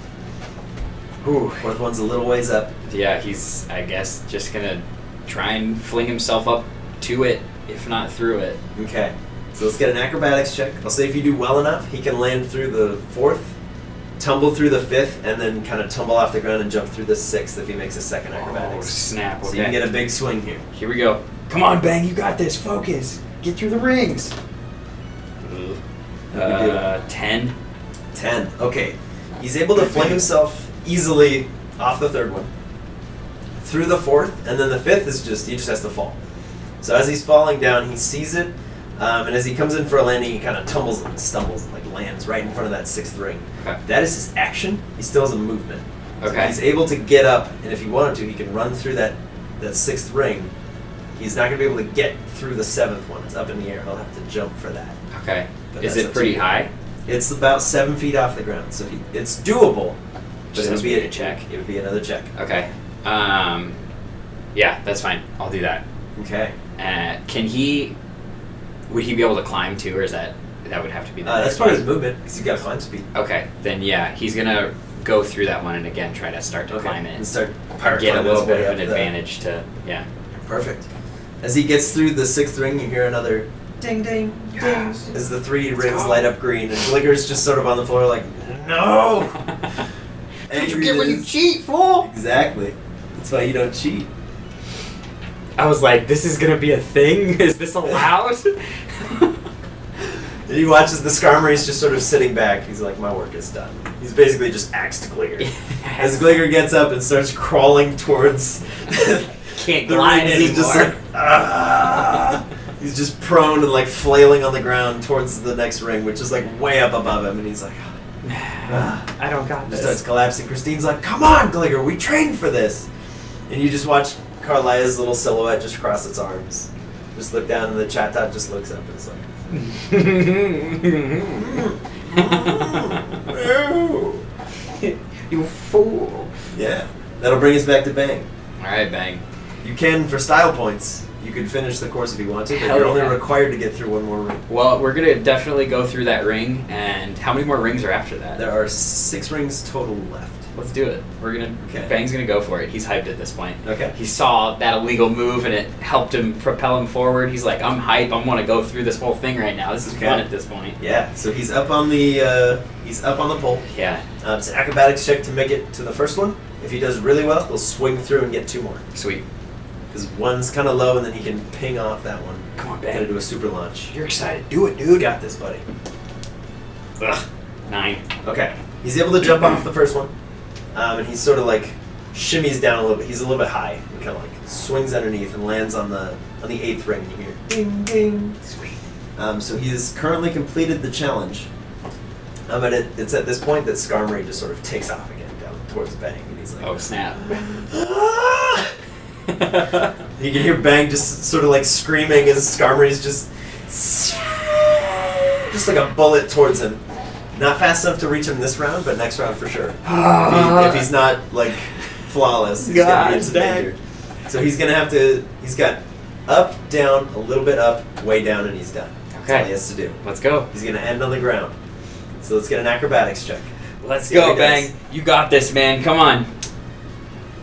Ooh. Fourth one's a little ways up. Yeah, he's, I guess, just gonna try and fling himself up to it, if not through it. Okay. So let's get an acrobatics check. I'll say if you do well enough, he can land through the fourth, tumble through the fifth, and then kind of tumble off the ground and jump through the sixth if he makes a second Oh, acrobatics. snap. So Okay. you can get a big swing here. Here we go. Come on, Bang, you got this. Focus. Get through the rings. 10. 10. Okay. He's able to fling himself easily off the third one, through the fourth, and then the fifth is he just has to fall. So as he's falling down, he sees it, and as he comes in for a landing, he kind of tumbles and stumbles and like lands right in front of that sixth ring. Okay. That is his action. He still has a movement. So Okay. he's able to get up, and if he wanted to, he can run through that sixth ring. He's not going to be able to get through the seventh one. It's up in the air. He'll have to jump for that. Okay. But Is that's it up to pretty you. high? It's about 7 feet off the ground, so it's doable. But Just it has would to be be a check. It would be another check. Okay. Yeah, that's fine. I'll do that. Okay. Would he be able to climb too, or is that would have to be the That's next part of one? his movement because he's got climb speed. Okay, then yeah, he's gonna go through that one and again try to start to climb it. And start and get a climbing little his way bit of up an the- advantage to, yeah. Perfect. As he gets through the sixth ring, you hear another ding ding Yes. ding as the 3 Let's rings go. light up green, and Gligger's just sort of on the floor like, no. That's what you get when you cheat, fool! Exactly. That's why you don't cheat. I was like, this is gonna be a thing? Is this allowed? And he watches the Skarmory's just sort of sitting back. He's like, my work is done. He's basically just axed Gligger. As Gligger gets up and starts crawling towards Can't the glide rings, anymore. he's just like, ah! He's just prone and like flailing on the ground towards the next ring, which is like way up above him, and he's like, I don't got he this. starts collapsing. Christine's like, come on, Gligger, we trained for this. And you just watch Karliah's little silhouette just cross its arms. Just look down, and the chat tot just looks up and it's like, You fool. yeah. That'll bring us back to Bang. Alright, Bang. You can, for style points, you could finish the course if you wanted, but Hell you're only yeah. required to get through one more ring. Well, we're gonna definitely go through that ring, and how many more rings are after that? There are 6 rings total left. Let's do it. Okay. Okay. Bang's gonna go for it. He's hyped at this point. Okay. He saw that illegal move and it helped him propel him forward. He's like, I'm hype. I want to go through this whole thing right now. This is Okay. fun at this point. Yeah, so he's up on the pole. Yeah. It's an acrobatics check to make it to the first one. If he does really well, he'll swing through and get 2 more. Sweet. Because one's kind of low, and then he can ping off that one. Come on, Gonna Bang. do a super launch. You're excited. Do it, You dude. got this, buddy. Ugh. 9. Okay. He's able to jump off the first one, and he sort of like shimmies down a little bit. He's a little bit high. He kind of like swings underneath and lands on the 8th ring. And you hear ding ding. Sweet. So he has currently completed the challenge. And it's at this point that Skarmory just sort of takes off again down towards Bang, and he's like, Oh, snap. "Ah!" You can hear Bang just sort of like screaming as Skarmory's just like a bullet towards him. Not fast enough to reach him this round, but next round for sure. If he's not like flawless, he's gonna be in some danger. So he's gonna have to. He's got up, down, a little bit up, way down, and he's done. That's all he has to do. Let's go. He's gonna end on the ground. So let's get an acrobatics check. Let's go, Bang. You got this, man. Come on.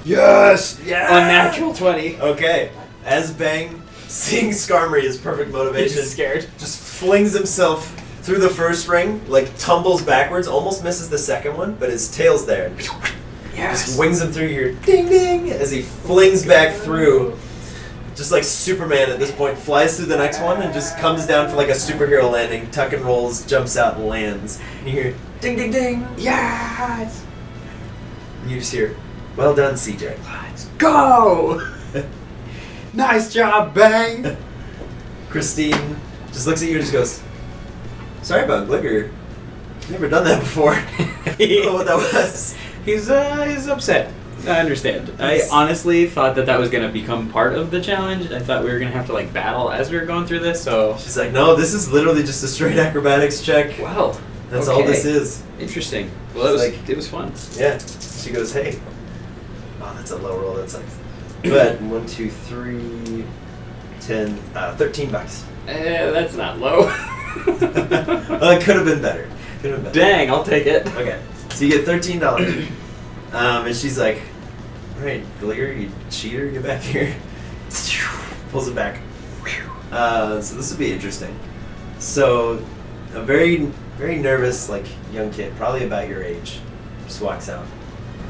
Yes! Yeah! Unnatural 20. Okay. As Bang, seeing Skarmory is perfect motivation, He's scared. just flings himself through the first ring, like tumbles backwards, almost misses the second one, but his tail's there. And just wings him through your ding ding as he flings back through. Just like Superman at this point, flies through the next one and just comes down for like a superhero landing, tuck and rolls, jumps out and lands. And you hear ding ding ding. Yes! And you just hear, well done, CJ. Let's go! Nice job, Bang! Christine just looks at you and just goes, sorry about Glicker. Never done that before. I don't know what that was. He's upset. I understand. I honestly thought that was going to become part of the challenge. I thought we were going to have to like battle as we were going through this, so... She's like, no, this is literally just a straight acrobatics check. Wow. That's all this is. Interesting. Well, it was fun. Yeah. She goes, hey. Oh, that's a low roll. That sucks. But 1, 2, 3, 10, $13. That's not low. Well, it could have been better. Dang, I'll take it. Okay. So you get $13. And she's like, all right, Glicker, you cheater, get back here. Pulls it back. So this would be interesting. So a very, very nervous, like, young kid, probably about your age, just walks out.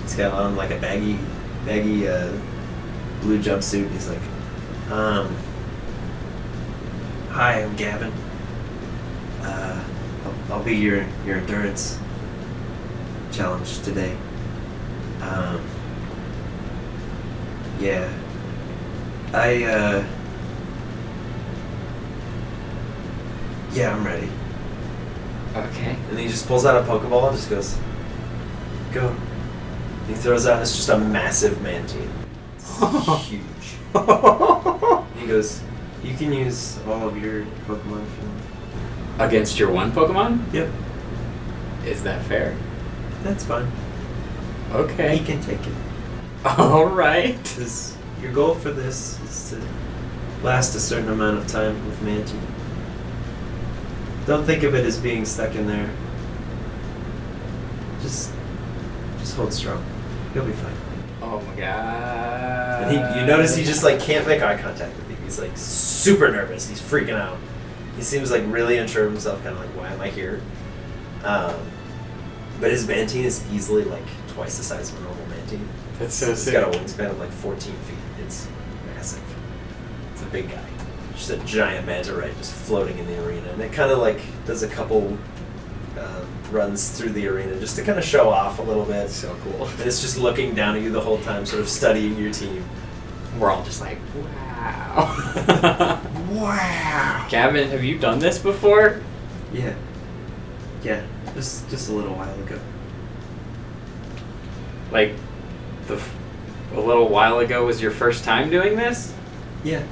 He's got on like a baggy blue jumpsuit. He's like, hi, I'm Gavin. I'll be your endurance challenge today. Yeah. Yeah, I'm ready. Okay. And he just pulls out a Pokeball and just goes, go. And he throws out, and it's just a massive Mantine. It's huge. And he goes, you can use all of your Pokemon if you want. Against your one Pokemon? Yep. Is that fair? That's fine. Okay. He can take it. Alright. Because your goal for this is to last a certain amount of time with Mantine. Don't think of it as being stuck in there. Just hold strong. You'll be fine. Oh my god. And you notice he just like can't make eye contact with you. He's like super nervous. He's freaking out. He seems like really unsure of himself, kind of like, why am I here? But his Mantine is easily like twice the size of a normal Mantine. That's so sick. He's got a wingspan of like 14 feet. It's massive. It's a big guy. Just a giant manta ray just floating in the arena. And it kind of like does a couple runs through the arena just to kind of show off a little bit. So cool. And it's just looking down at you the whole time, sort of studying your team. We're all just like, wow. Wow. Gavin, have you done this before? Yeah. Yeah. Just a little while ago. Like, a little while ago was your first time doing this? Yeah.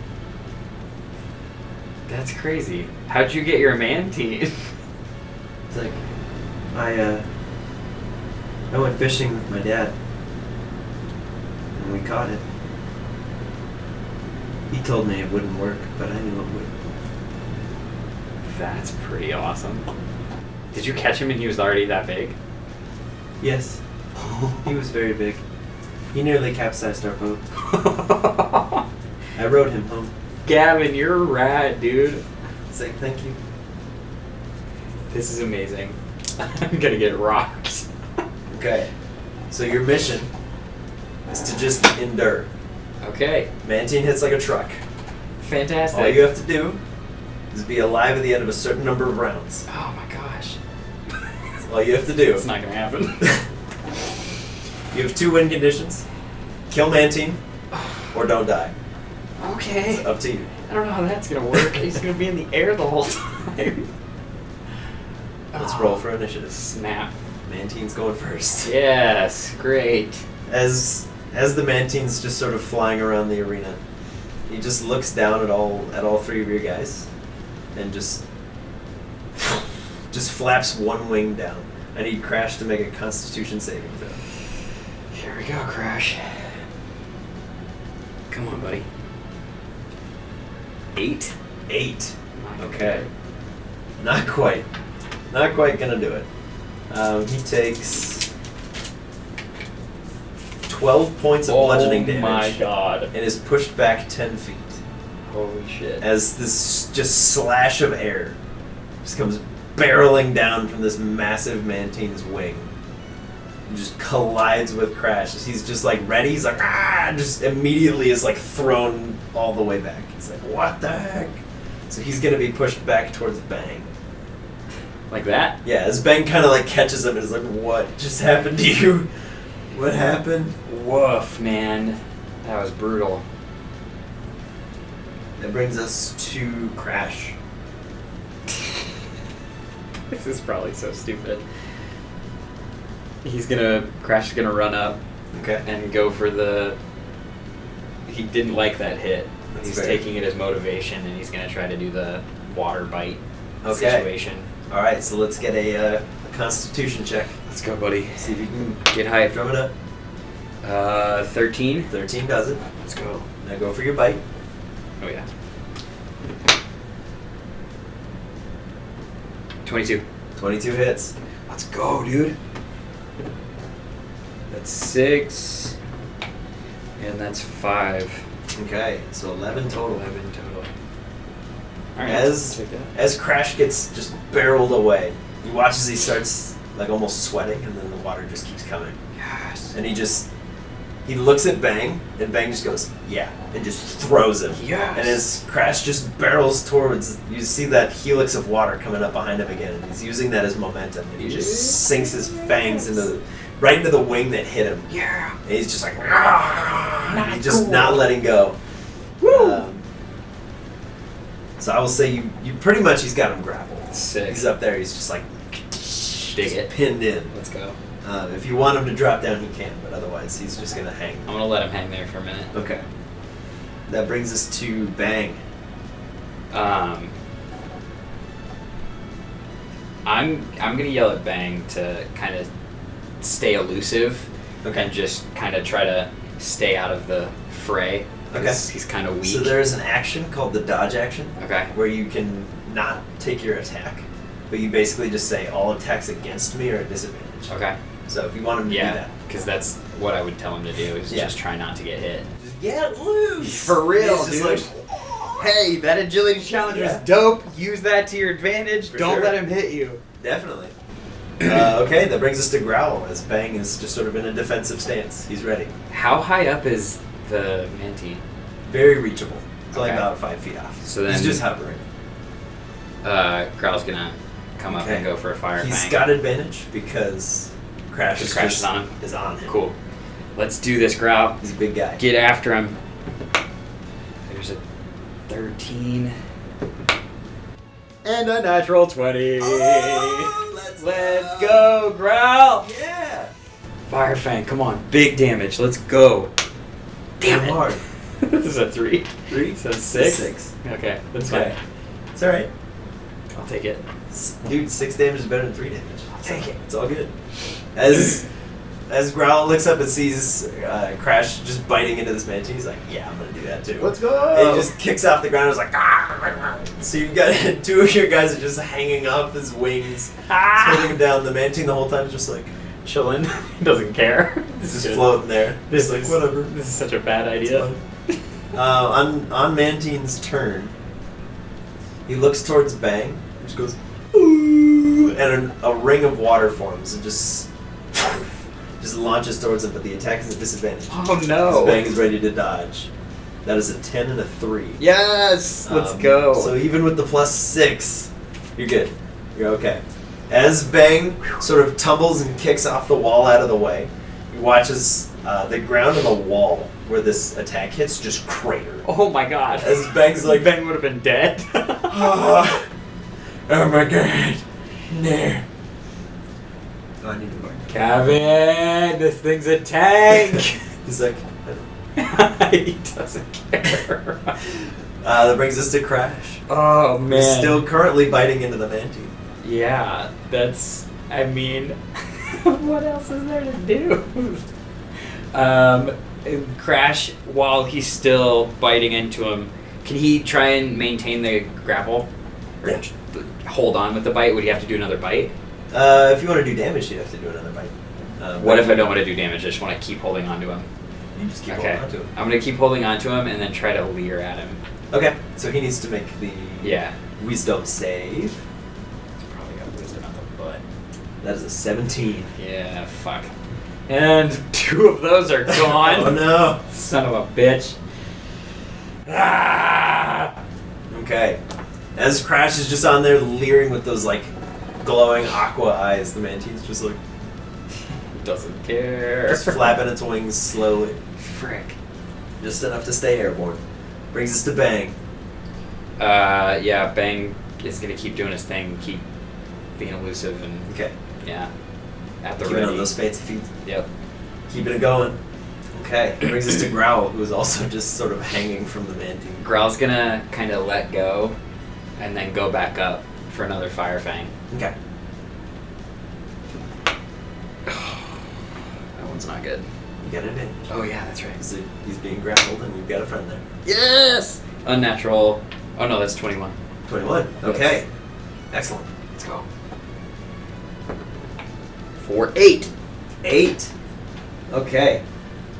That's crazy. How'd you get your Mantine? It's like, I went fishing with my dad. And we caught it. He told me it wouldn't work, but I knew it would. That's pretty awesome. Did you catch him and he was already that big? Yes. He was very big. He nearly capsized our boat. I rowed him home. Gavin, you're rad, dude. Say thank you. This is amazing. I'm gonna get rocked. Okay. So your mission is to just endure. Okay. Mantine hits like a truck. Fantastic. All you have to do is be alive at the end of a certain number of rounds. Oh my gosh. That's All you have to do. It's not gonna happen. You have 2 win conditions. Kill Mantine, or don't die. Okay. It's up to you. I don't know how that's gonna work. He's gonna be in the air the whole time. Let's roll for initiative. Snap. Mantine's going first. Yes, great. As the Mantine's just sort of flying around the arena, he just looks down at all 3 of your guys, and just flaps one wing down. I need Crash to make a Constitution saving throw. Here we go, Crash. Come on, buddy. 8. 8. My Okay. Not quite. Not quite gonna do it. He takes 12 points of bludgeoning damage. Oh my god. And is pushed back 10 feet. Holy shit. As this just slash of air just comes barreling down from this massive Mantine's wing. And just collides with Crash. He's just like ready. He's like, ah! Just immediately is like thrown all the way back. He's like, what the heck? So he's going to be pushed back towards Bang. Like that? Yeah, as Bang kind of like catches him and is like, what just happened to you? What happened? Woof, man. That was brutal. That brings us to Crash. This is probably so stupid. Crash is gonna run up Okay. and go for the... He didn't like that hit. That's He's fair. taking it as motivation, and he's gonna try to do the water bite Okay. situation. Alright, so let's get a Constitution check. Let's go, buddy. See if you can Get hyped. drum it up. 13. 13 does it. Let's go. Now go for your bite. Oh, yeah. 22. 22 hits. Let's go, dude. That's 6. And that's 5. Okay, so 11 total. 11 total. Alright, As check that. as Crash gets just barreled away, you watch as he starts like almost sweating, and then the water just keeps coming. Yes. And he looks at Bang, and Bang just goes, yeah, and just throws him. Yes. And as Crash just barrels towards, you see that helix of water coming up behind him again, and he's using that as momentum, and he just sinks his fangs right into the wing that hit him. Yeah. And he's just like, and he's just not letting go. Woo! So I will say you pretty much, he's got him grappled. Sick. He's up there, he's just like, Dig just it. pinned in. Let's go. If you want him to drop down, he can, but otherwise he's just going to hang. I'm gonna let him hang there for a minute. Okay. That brings us to Bang. I'm gonna yell at Bang to kind of stay elusive and just kind of try to stay out of the fray. Okay. He's kind of weak. So there is an action called the dodge action, Okay. where you can not take your attack, but you basically just say all attacks against me are a disadvantage. Okay. So if you want him to do Yeah, that, because that's what I would tell him to do is Yeah. just try not to get hit. just get loose. For real, He's just dude. like, Hey, that agility challenge Yeah. was dope. Use that to your advantage. For Don't sure. let him hit you. definitely. Okay, that brings us to Growl, as Bang is just sort of in a defensive stance. He's ready. How high up is the Mantine? Very reachable. It's only Okay. about 5 feet off. So then- he's just hovering. Growl's gonna come up Okay. and go for a fire He's fang. got advantage because Crash Because is Crash just is on him? Is on him. Cool. Let's do this, Growl. He's a big guy. Get after him. There's a 13. And a natural 20. Oh, Let's go, Growl. Yeah. Fire Fang, come on. Big damage. Let's go. Damn it. Hard. This is a 3. 3. So 6? 6. Okay, that's Okay. fine. It's alright. I'll take it. Dude, 6 damage is better than 3 damage. I'll take it. It's all good. As Growl looks up and sees Crash just biting into this Mantine, he's like, yeah, I'm going to do that too. Let's go. And he just kicks off the ground and is like, ah! So you've got 2 of your guys are just hanging off his wings, just holding him down. The Mantine the whole time is just like, Chillin'. He doesn't care. just floating there. This Just is like, whatever. This is such a bad It's idea. fine. On Mantine's turn, he looks towards Bang, and just goes, ooh, and a ring of water forms and just launches towards him, but the attack is a disadvantage. Oh As no. Bang is ready to dodge. That is a 10 and a 3. Yes. Let's go. So even with the +6, you're good. You're okay. As Bang sort of tumbles and kicks off the wall out of the way, he watches the ground and the wall where this attack hits just crater. Oh my god. As Bang's like, Bang would have been dead. oh my god. No. Oh, I need to go. Kevin, this thing's a tank. He's like, He doesn't care. that brings us to Crash. Oh man. He's still currently biting into the Mantine. Yeah, that's. I mean, what else is there to do? Crash, while he's still biting into him, can he try and maintain the grapple? Or Yeah. hold on with the bite? Would he have to do another bite? If you want to do damage, you have to do another bite. What if I don't want to do damage? I just want to keep holding on to him. You just keep Okay. holding onto him. I'm going to keep holding on to him and then try to leer at him. Okay, so he needs to make the Yeah. wisdom save. Probably got wisdom out the butt. That is a 17. Yeah, fuck. And 2 of those are gone. Oh no. Son of a bitch. Ah! Okay. As Crash is just on there leering with those like glowing aqua eyes, the Mantine's just like Doesn't care. just flapping its wings slowly. Frick. Just enough to stay airborne. Brings us to Bang. Yeah, Bang is gonna keep doing his thing, keep being elusive and Okay. yeah. At the Keeping ready. on those fancy feet. Yep. Keeping it going. Okay. Brings us to Growl, who is also just sort of hanging from the Mantine. Growl's gonna kinda let go and then go back up for another Fire Fang. Okay. That one's not good. You got advantage. Oh yeah, that's right. So he's being grappled and you've got a friend there. Yes! Unnatural. Oh no, that's 21. 21. Okay. Excellent. Let's go. For 8. 8. Okay.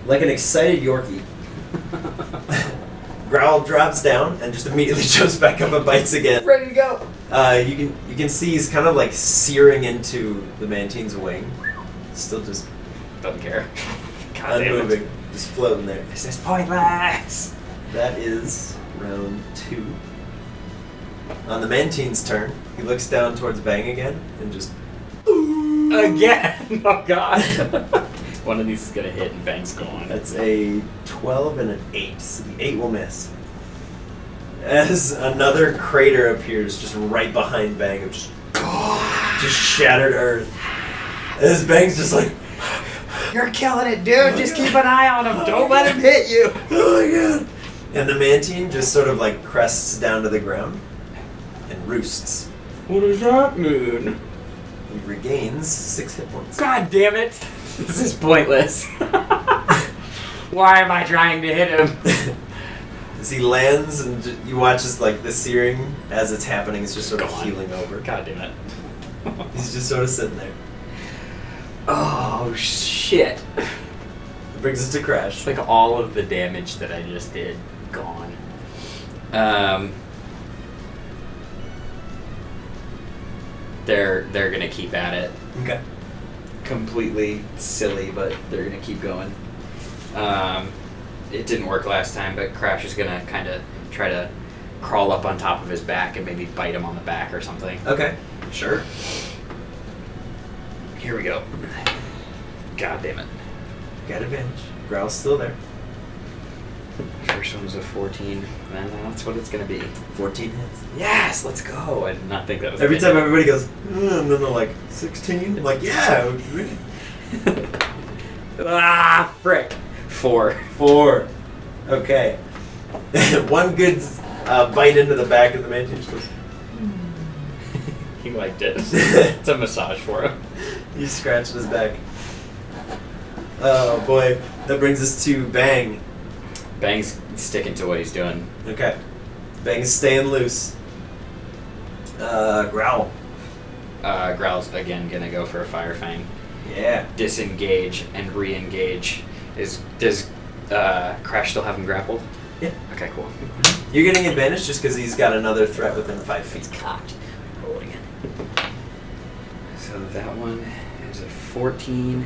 Like an excited Yorkie, Growl drops down and just immediately jumps back up and bites again. Ready to go. You can see he's kind of like searing into the Mantine's wing. Still just Doesn't care. God damn it. unmoving. Just floating there. This is pointless. That is round 2. On the Mantine's turn, he looks down towards Bang again and just Again. Oh god. One of these is gonna hit and Bang's gone. That's a 12 and an 8, so the 8 will miss. As another crater appears just right behind Bang of just shattered earth. As Bang's just like, You're killing it, dude. Just keep an eye on him. Don't let him hit you. oh my god. And the Mantine just sort of like crests down to the ground and roosts. What does that mean? He regains 6 hit points. God damn it. This is pointless. Why am I trying to hit him? As he lands and you watch as like the searing as it's happening is just sort of Gone. healing over. God damn it. He's just sort of sitting there. Oh shit. It brings us to Crash. It's like all of the damage that I just did gone. They're gonna keep at it. Okay. Completely silly, but they're gonna keep going. It didn't work last time, but Crash is gonna kind of try to crawl up on top of his back and maybe bite him on the back or something. Okay. Sure. Here we go. God damn it. Got advantage. Growl's still there. First one was a 14, and that's what it's gonna be. 14 hits. Yes, let's go. I did not think that was Every gonna time everybody goes, and then they're like, 16? I'm like, yeah. Ah, frick. 4. 4. Okay. One good bite into the back of the Mantine just goes, He liked it. It's a massage for him. he's scratching his back. Oh boy. That brings us to Bang. Bang's sticking to what he's doing. Okay. Bang's staying loose. Growl. Growl's again gonna go for a Fire Fang. Yeah. Disengage and re-engage. Does Crash still have him grappled? Yeah. Okay, cool. You're getting advantage just because he's got another threat within 5 feet. Cocked. Rolling it. So that one is a 14,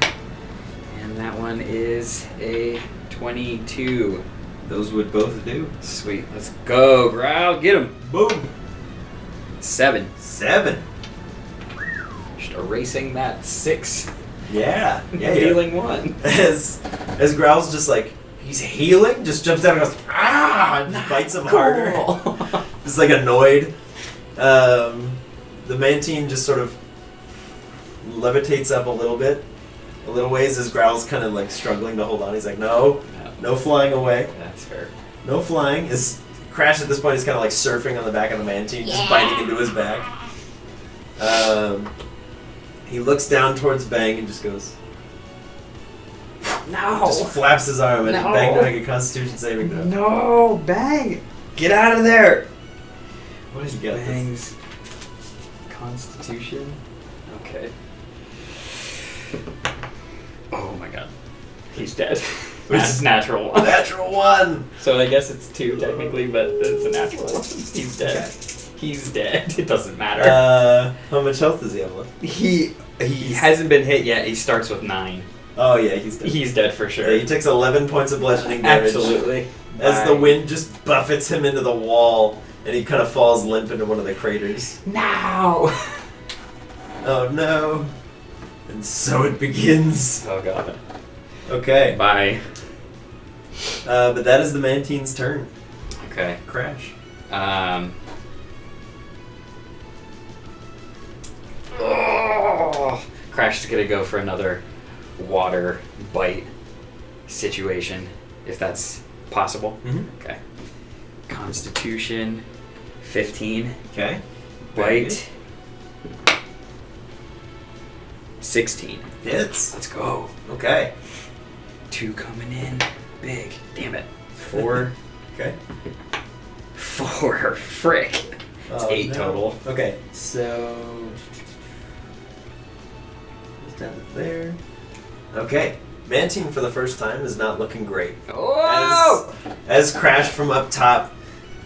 and that one is a 22. Those would both do. Sweet. Let's go, Growl. Get him. Boom. 7. 7. erasing that 6. Yeah. Healing 1. As Growl's just like, he's healing, just jumps down and goes, ah! And just bites him harder. Just like annoyed. The Mantine just sort of levitates up a little ways as Growl's kind of like struggling to hold on. He's like, no flying away. That's fair. No flying. Crash at this point is kind of like surfing on the back of the Mantine, just biting into his back. He looks down towards Bang and just goes, no! Just flaps his arm and No. Bang to make a Constitution saving throw. No! Bang! Get out of there! What is You got Bang's Constitution? Okay. Oh my god. He's dead. That's natural 1. Natural 1! So I guess it's 2 technically, but it's a natural 1. He's dead. Okay. He's dead. It doesn't matter. How much health does he have left? He hasn't been hit yet. He starts with 9. Oh yeah, he's dead. He's dead for sure. Yeah, he takes 11 points of bludgeoning damage. Absolutely. As the wind just buffets him into the wall, and he kind of falls limp into one of the craters. Now. Oh no. And so it begins. Oh god. Okay. Bye. But that is the Mantine's turn. Okay. Crash. Oh, Crash is gonna go for another water bite situation, if that's possible. Mm-hmm. Okay. Constitution 15. Okay. Very Bite 16. Hits. Let's go. Okay. 2 coming in. Big. Damn it. 4. Okay. 4. Frick. It's 8 total. Okay. So just down to there. Okay. Mantine for the first time is not looking great. Oh! As Crash from up top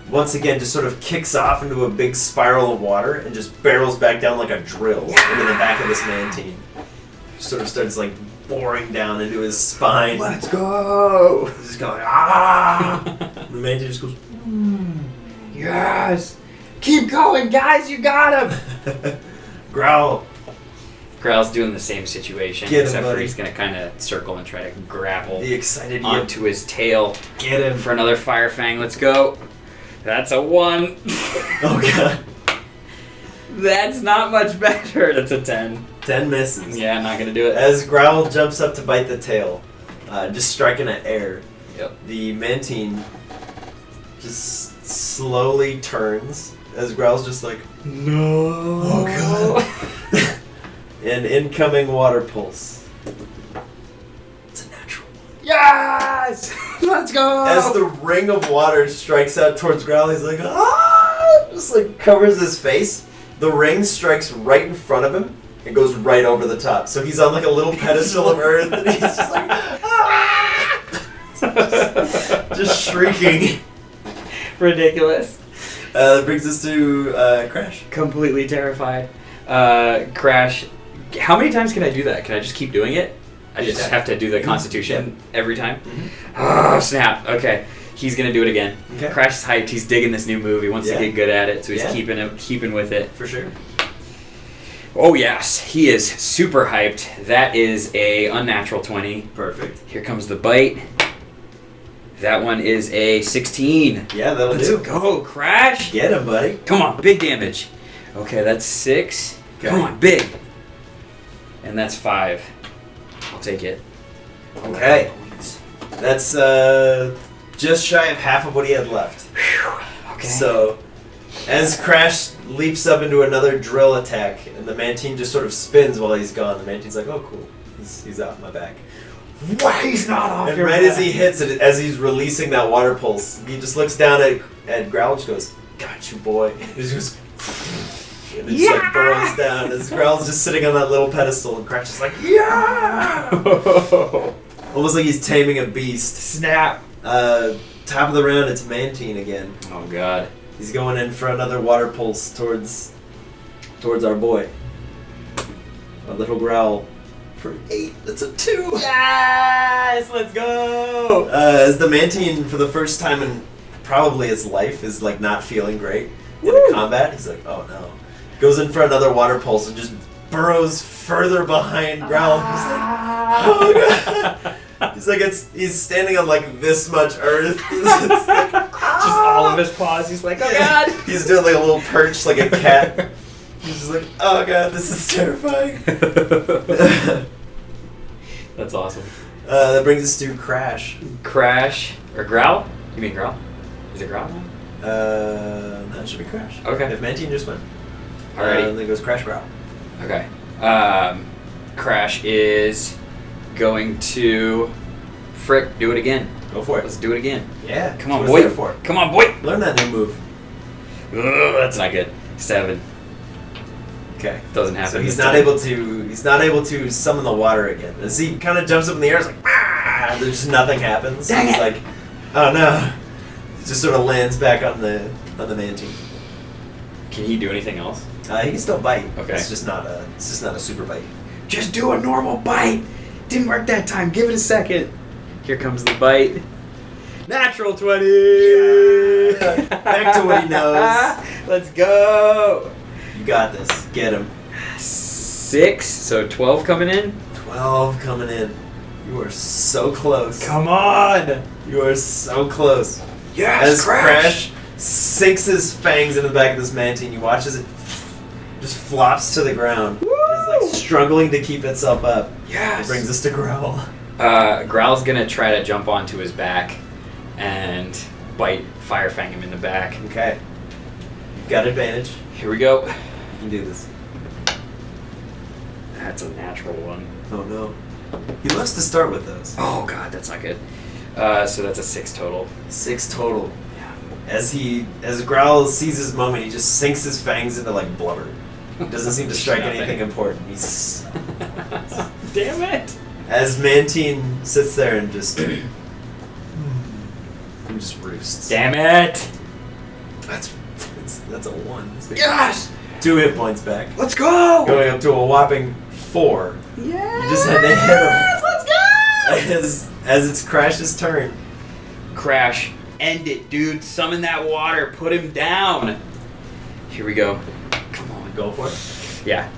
once again just sort of kicks off into a big spiral of water and just barrels back down like a drill into the back of this Mantine. Sort of starts like boring down into his spine. Let's go! He's just going, ah! The Mantine just goes, Yes! Keep going, guys! You got him! Growl. Growl's doing the same situation, Get him, except for buddy. he's gonna kind of circle and try to grapple The excited onto his tail Get him. for another Fire Fang. Let's go. That's a 1. Oh god. That's not much better. That's a 10. 10 misses. Yeah, not gonna do it. As Growl jumps up to bite the tail, just striking at air, Yep. the Mantine just slowly turns as Growl's just like, No. oh god. An incoming water pulse. It's a natural one. Yes! Let's go! As the ring of water strikes out towards Growl, he's like, ah! Just like covers his face. The ring strikes right in front of him and goes right over the top. So he's on like a little pedestal of earth and he's just like, ah! just shrieking. Ridiculous. That brings us to Crash. Completely terrified. Crash. How many times can I do that? Can I just keep doing it? I just have to do the Constitution every time? Oh, snap. Okay. He's going to do it again. Okay. Crash is hyped. He's digging this new move. He wants to get good at it, so he's Yeah. keeping with it. For sure. Oh, yes. He is super hyped. That is a unnatural 20. Perfect. Here comes the bite. That one is a 16. Yeah, that'll Let's do. go, Crash. Get him, buddy. Come on, big damage. Okay, that's 6. Okay. Come on, big. And that's 5. I'll take it. Okay. That's just shy of half of what he had left. Okay. So, as Crash leaps up into another drill attack, and the Mantine just sort of spins while he's gone, the Mantine's like, oh, cool. He's off my back. Why he's not off And your right back? as he hits it, as he's releasing that water pulse, he just looks down at Growl and just goes, got you, boy. And he just goes, and it just like burrows down as Growl's just sitting on that little pedestal, and Crash is like, yeah! Almost like he's taming a beast. Snap. Top of the round, it's Mantine again. Oh, God. He's going in for another water pulse towards our boy. A little Growl for 8. That's a 2. Yes! Let's go! As the Mantine, for the first time in probably his life, is like not feeling great in the combat. He's like, oh no. Goes in for another water pulse and just burrows further behind Growl. He's like, oh god. He's like, he's standing on like this much earth. It's like, Just all of his paws. He's like, oh god. He's doing like a little perch like a cat. He's just like, oh god, this is terrifying. That's awesome. That brings us to Crash. Crash or Growl? You mean Growl? Is it Growl now? No, it should be Crash. Okay. If Mantine just went. Alrighty. Then goes Crash Growl. Okay. Crash is going to do it again. Go for it. Let's do it again. Yeah. Come on, that's what boy. it's there for. Come on, boy. Learn that new move. Ugh, that's not good. 7. Okay. Doesn't happen. So he's this not time. able to summon the water again. As he kind of jumps up in the air, it's like, ah! There's just nothing happens. Dang It's it. like, oh no. It just sort of lands back on the Mantine. Can he do anything else? He can still bite. Okay. It's just not a super bite. Just do a normal bite. Didn't work that time. Give it a second. Here comes the bite. Natural 20. Back to what he knows. Let's go. You got this. Get him. 6. So 12 coming in. 12 coming in. You are so close. Come on. You are so close. Yes, As Crash sinks his fangs into the back of this Mantine, you watch as it just flops to the ground. It's like struggling to keep itself up. Yes. It brings us to Growl. Growl's gonna try to jump onto his back and bite Fire Fang him in the back. Okay. You've got advantage. Here we go. You can do this. That's a natural one. Oh no. He loves to start with those. Oh god, that's not good. So that's a 6 total. 6 total. Yeah. As Growl sees his moment, he just sinks his fangs into like blubber. He doesn't seem to strike Nothing. anything important. He's Damn it! as Mantine sits there and just and just roosts. Damn it! That's a 1. So Yes! 2 hit points back. Let's go! Going up to a whopping 4. Yes! You just had to hit him. Let's go! As it's Crash's turn. Crash, end it, dude. Summon that water. Put him down. Here we go. Come on. Go for it. Yeah.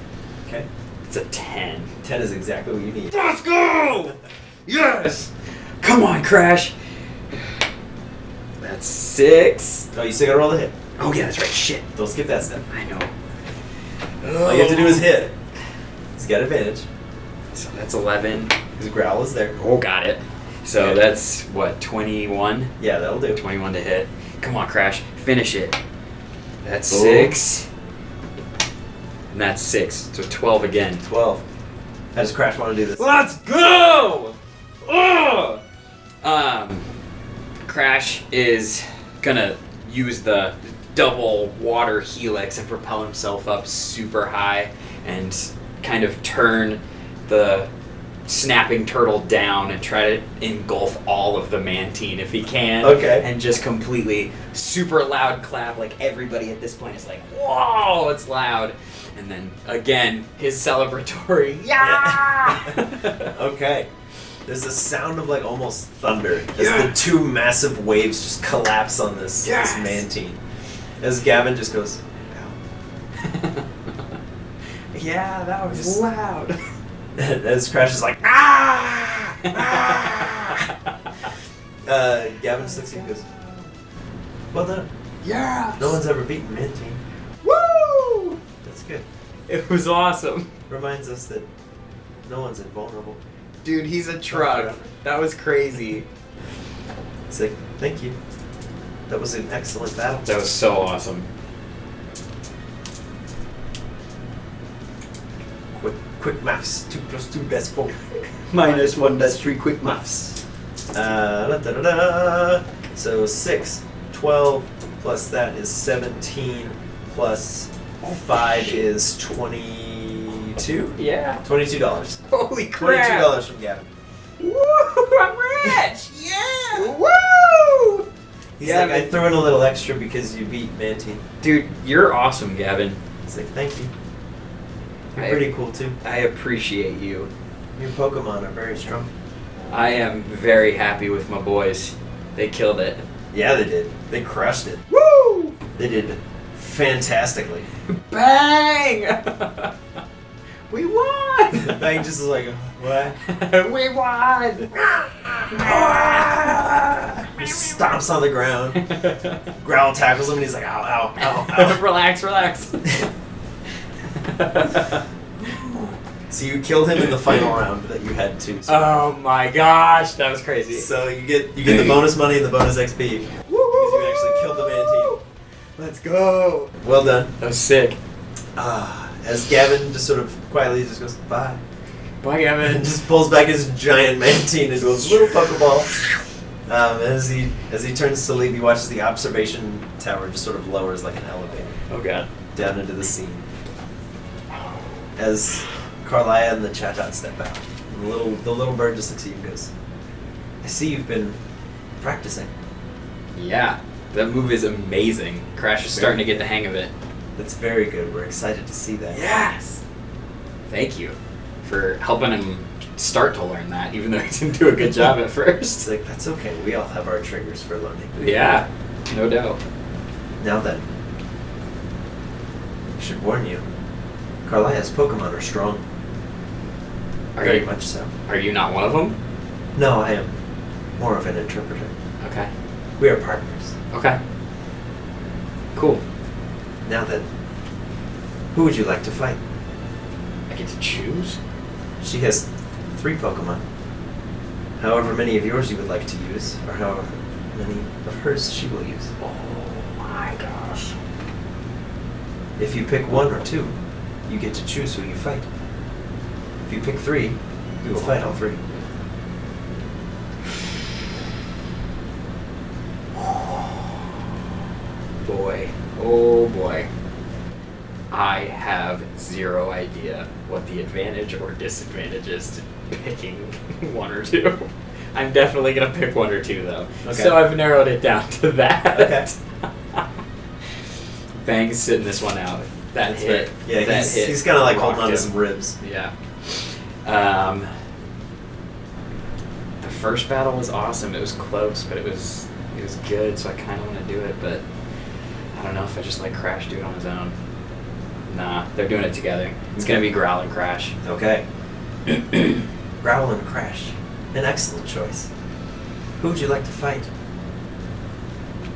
Okay. It's a 10. 10 is exactly what you need. Let's go! Yes! Come on, Crash. That's 6. Oh, you still gotta roll the hit. Oh, yeah, that's right. Shit. Don't skip that step. I know. All you have to do is hit. He's got advantage. So that's 11. His Growl is there. Oh, got it. So Okay. that's, what, 21? Yeah, that'll do. 21 to hit. Come on, Crash. Finish it. That's Oh. 6. And that's 6. So 12 again. 12. How does Crash want to do this? Let's go! Oh! Crash is gonna use the double water helix and propel himself up super high and kind of turn the snapping turtle down and try to engulf all of the Mantine if he can. Okay. And just completely super loud clap. Like everybody at this point is like, whoa, it's loud. And then again, his celebratory, yeah! Okay. There's a sound of like almost thunder as Yeah. the 2 massive waves just collapse on this Yes. Mantine. As Gavin just goes, Yeah, that was Just- loud. as Crash is like, ah! Ah! Gavin just looks at you and goes, well done. Yeah. No one's ever beaten Mantine. Woo! That's good. It was awesome. Reminds us that no one's invulnerable. Dude, he's a truck. That was crazy. It's like, thank you. That was an excellent battle. That was so awesome. Quick maths. 2 + 2 that's 4. Minus 1, that's 3 quick Maths. So 6, 12, plus that is 17, plus 5 is 22? Yeah. $22. Holy crap. $22 from Gavin. Woo! I'm rich! Yeah! Woo! He's Gavin. like, I threw in a little extra because you beat Mantine. Dude, you're awesome, Gavin. He's like, thank you. You're I- pretty cool too. I appreciate you. Your Pokemon are very strong. I am very happy with my boys. They killed it. Yeah, they did. They crushed it. Woo! They did fantastically. Bang! We won! Bang just is like, what? We won! He stomps on the ground. Growl tackles him and he's like, ow, ow, ow, ow. Relax, relax. So you killed him in the final round that you had to. So, Oh my gosh, that was crazy. so you get the bonus money and the bonus XP. Because you actually killed the Mantine. Let's go. Well done. That was sick. As Gavin just sort of quietly just goes, bye. Bye, Gavin. And just pulls back his giant Mantine into a little Pokeball. As he turns to leave, he watches the observation tower just sort of lowers like an elevator Oh god. down into the scene. As Karliah and the Chatot step out, and the little bird just looks at you and goes, I see you've been practicing. Yeah, that move is amazing. Crash is starting to get the hang of it. That's very good. We're excited to see that. Yes! Thank you for helping him start to learn that, even though he didn't do a good job at It's first. like, that's okay. We all have our triggers for learning. Yeah, no doubt. Now then, I should warn you, Karliah's Pokemon are strong. Very much so. Are you not one of them? No, I am more of an interpreter. Okay. We are partners. Okay. Cool. Now then, who would you like to fight? I get to choose? She has 3 Pokemon. However many of yours you would like to use, or however many of hers she will use. Oh my gosh. If you pick 1 or 2, you get to choose who you fight. If you pick 3, you will fight all 3. Boy. Oh boy. I have zero idea what the advantage or disadvantage is to picking 1 or 2. I'm definitely going to pick 1 or 2 though. Okay. So I've narrowed it down to that. Okay. Bang's sitting this one out. That hit. Yeah, that hit he's kind of like rocked holding on to him. some ribs. Yeah. The first battle was awesome. It was close, but it was good. So I kind of want to do it, but I don't know if I just like Crash do it on his own. Nah, they're doing it together. It's gonna be Growl and Crash. Okay. Growl and Crash. An excellent choice. Who would you like to fight?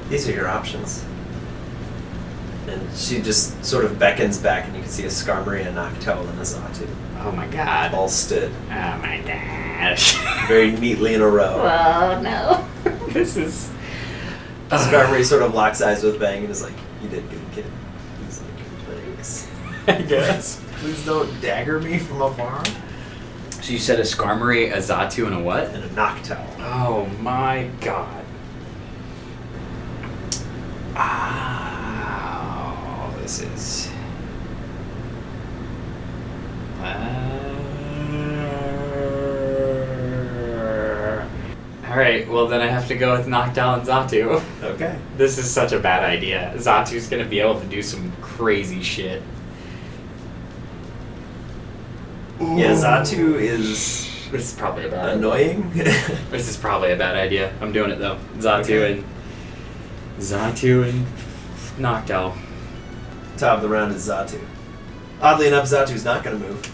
These are your options. And she just sort of beckons back, and you can see a Skarmory, a Noctowl, and a Xatu. Oh my god. All stood Oh my gosh. very neatly in a row. Oh no. This is. Skarmory sort of locks eyes with Bang and is like, you did good, kid. He's like, thanks. I guess. Please don't dagger me from afar. So you said a Skarmory, a Xatu, and a what? And a Noctowl. Oh my god. Oh, this is. Alright, well then I have to go with Noctowl and Xatu. Okay. This is such a bad idea. Zatu's gonna be able to do some crazy shit. Yeah, Xatu is This is probably a bad annoying. This is probably a bad idea. I'm doing it though. Okay. Xatu and Noctowl. Top of the round is Xatu. Oddly enough, Zatu's not going to move.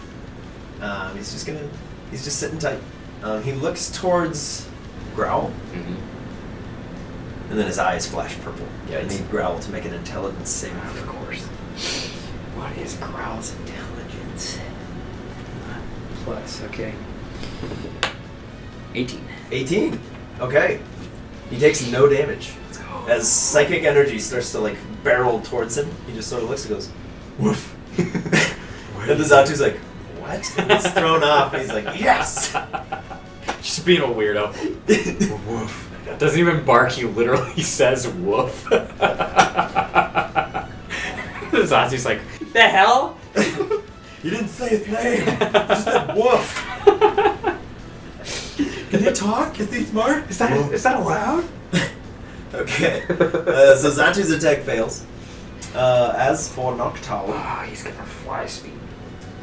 He's just sitting tight. He looks towards Growl, Mm-hmm. and then his eyes flash purple. Yeah, I need Growl to make an intelligence saving Of throw. course. What is Growl's intelligence? Plus, okay. 18. 18. Okay. He takes no damage. Let's go. As psychic energy starts to like barrel towards him, he just sort of looks and goes, woof. And the Zatu's like, what? He's thrown off, and he's like, yes! Just being a weirdo. Woof. Doesn't even bark, he literally says woof. The Zatu's like, the hell? You didn't say his name. You just said woof. Can he talk? Is he smart? Is that allowed? Okay. So Zatu's attack fails. As for Noctowl, Oh, he's gonna fly speed.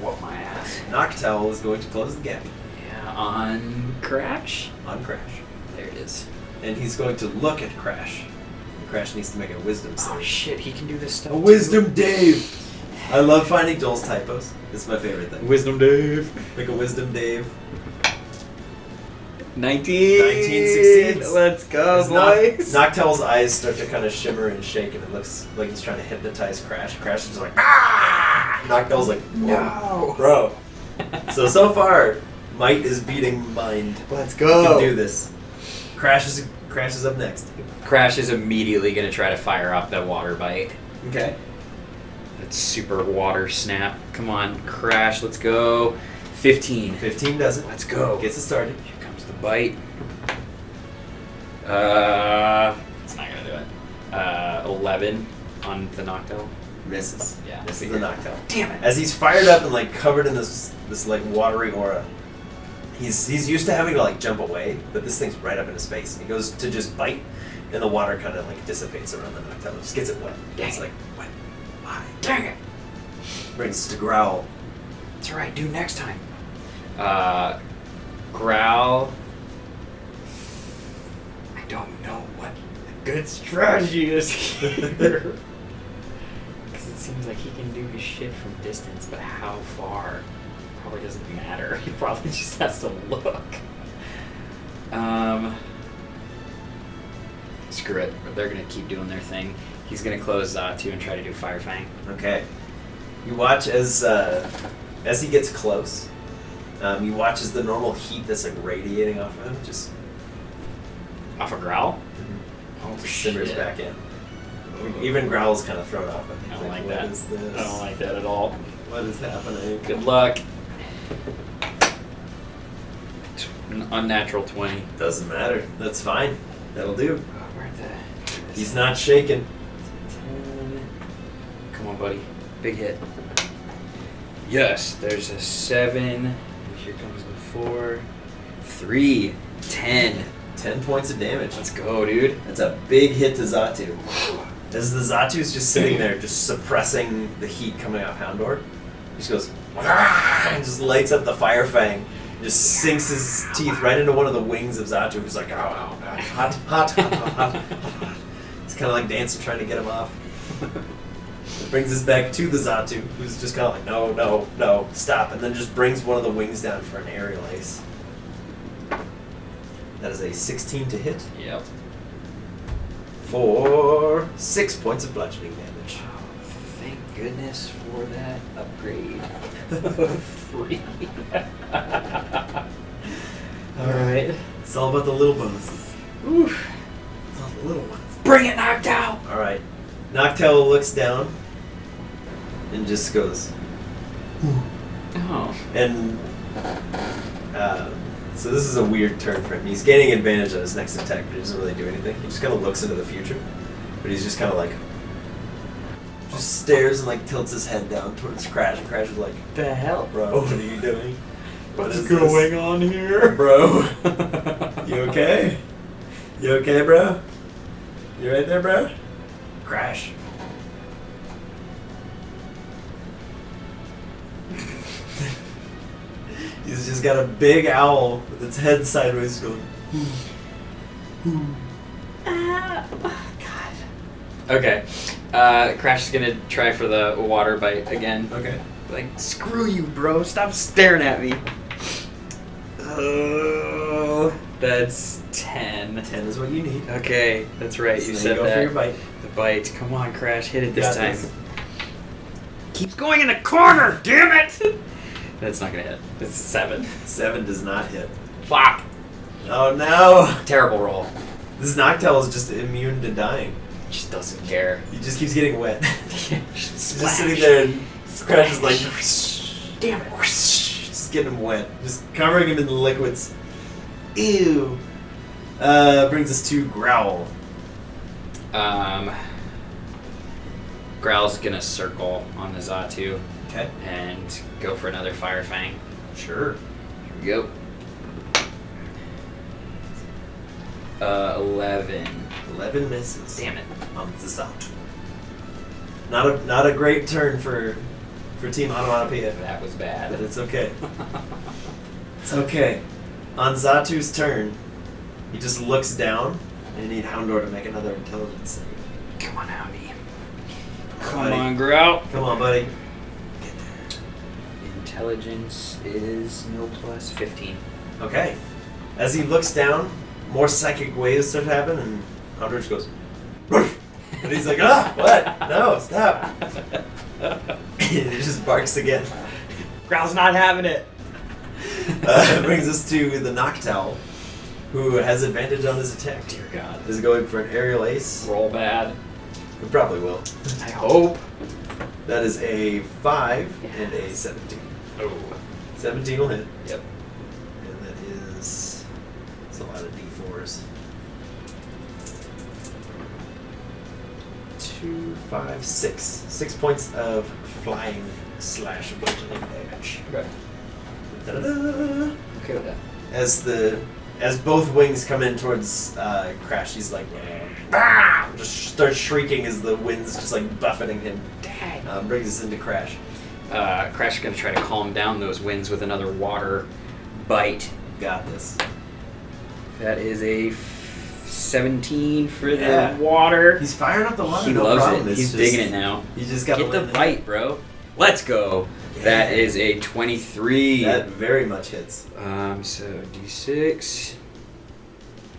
Whoop my ass. Noctowl is going to close the gap Yeah, on Crash? on Crash. There it is. And he's going to look at Crash. And Crash needs to make a wisdom Oh save. shit, he can do this stuff. A wisdom, Dave! I love finding Joel's typos. It's my favorite thing. Wisdom Dave. Pick a wisdom, Dave. 19. 19 succeeds. Let's go, As boys. Noctowl's eyes start to kind of shimmer and shake, and it looks like he's trying to hypnotize Crash. Crash is just like, ah! Noctowl's like, no, bro. So far, might is beating mind. Let's You go. can do this. Crash is up next. Crash is immediately going to try to fire up that water bite. Okay. That super water snap. Come on, Crash. Let's go. 15. 15 does it. Let's go. Gets it started. Here comes the bite. It's not going to do it. 11 on the Noctowl. Misses. Yeah. Misses the Noctowl. Damn it. As he's fired up and like covered in this like watery aura, he's used to having to like jump away, but this thing's right up in his face. And he goes to just bite, and the water kind of like dissipates around the Noctowl. Just gets it wet. Dang It's it. like wet. Why? Dang it. Brings us to Growl. That's right. Do next time. Growl. I don't know what the good strategy is here. Because it seems like he can do his shit from distance, but how far probably doesn't matter. He probably just has to look. Screw it. They're gonna keep doing their thing. He's gonna close Zatu and try to do Fire Fang. Okay. You watch as he gets close. You watch as the normal heat that's like radiating off of him just Off a Growl? Oh, simmers shit. back in. Even Growl's kind of thrown off. I don't like What that. is this? I don't like that at all. What is happening? Good luck. An unnatural 20. Doesn't matter. That's fine. That'll do. Where'd the... He's not shaking. 10. Come on, buddy. Big hit. Yes, there's a 7. And here comes the 4. 3. 10. 10 points of damage. Let's go, dude. That's a big hit to Zatu. As the Zatu's just sitting there, just suppressing the heat coming off Houndour, he just goes, and just lights up the Fire Fang. Just sinks his teeth right into one of the wings of Zatu, who's like, ow, ow, ow, hot, hot, hot, hot, hot. He's kind of like dancing, trying to get him off. It brings us back to the Zatu, who's just kind of like, no, no, no, stop, and then just brings one of the wings down for an aerial ace. That is a 16 to hit Yep. for 6 points of bludgeoning damage. Thank goodness for that upgrade. 3. Alright. It's all about the little bonuses. Oof. It's all the little ones. Bring it, Noctowl! Alright. Noctowl looks down and just goes, Oh. and so this is a weird turn for him. He's gaining advantage on his next attack, but he doesn't really do anything. He just kind of looks into the future, but he's just kind of like, just stares and like tilts his head down towards Crash, and Crash is like, The hell, bro, what are you doing? What What's is going this? on here? Bro, you okay? You okay, bro? You right there, bro? Crash. He's just got a big owl with its head sideways going. God. Okay. Crash is gonna try for the water bite again. Okay. Like, screw you, bro. Stop staring at me. Oh, that's 10. 10 is what you need. Okay, that's right. So You then said go that. for your bite. The bite. Come on, Crash. Hit it this Got time. this. Keeps going in the corner. Damn it! That's not gonna hit. It's 7. 7 does not hit. Fuck. Oh no! Terrible roll. This Noctowl is just immune to dying. Just doesn't care. He just keeps getting wet. Just He's just sitting there and Crash is like, Damn it. just getting him wet. Just covering him in the liquids. Ew. Brings us to Growl. Growl's gonna circle on the Zatu Okay. and go for another Fire Fang. Sure. Here we go. 11. 11 misses. Damn it. On the Zatu. Not a great turn for Team Onomatopoeia, That was bad. but it's okay. It's okay. On Zatu's turn, he just looks down and you need Houndour to make another intelligence save. Come on, Houndy. Come Come buddy. on, Growl. Come on, buddy. intelligence is no plus 15. Okay. As he looks down, more psychic waves start to happen, and Aldrich goes, "Ruff!" And he's like, what? No, stop. And he just barks again. Growl's not having it. Brings us to the Noctowl, who has advantage on his attack. Dear God. Is going for an aerial ace. Roll bad. He probably will. I hope. That is a 5 and a 17. Oh. 17 will hit. Yep. And that is... It's a lot of d4s. 2, 5, 6. 6 points of flying / bludgeoning damage. Okay. Da-da-da. Okay with that. As both wings come in towards Crash, he's like, just starts shrieking as the wind's just like buffeting him. Dang. Brings us into Crash. Crash is going to try to calm down those winds with another water bite. Got this. That is a 17 for Yeah. the water. He's firing up the water. He no loves problem. it. It's He's just- digging it now. You just got Get the bite, bro. Let's go. Yeah. That is a 23. That very much hits. So D6.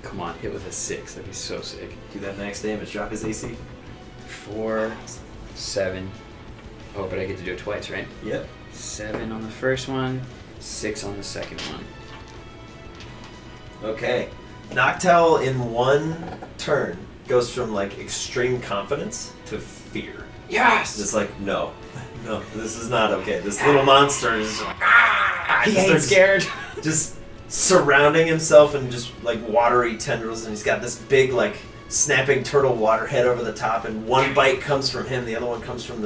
Come on, hit with a 6. That'd be so sick. Do that max damage. Drop his AC. 4, 7. Oh, but I get to do it twice, right? Yep. 7 on the first one, 6 on the second one. Okay. Noctowl in one turn goes from like extreme confidence to fear. Yes! Just like, no, this is not okay. This little monster is just like, He just ain't starts scared. just surrounding himself in just like watery tendrils, and he's got this big like snapping turtle water head over the top, and one bite comes from him, the other one comes from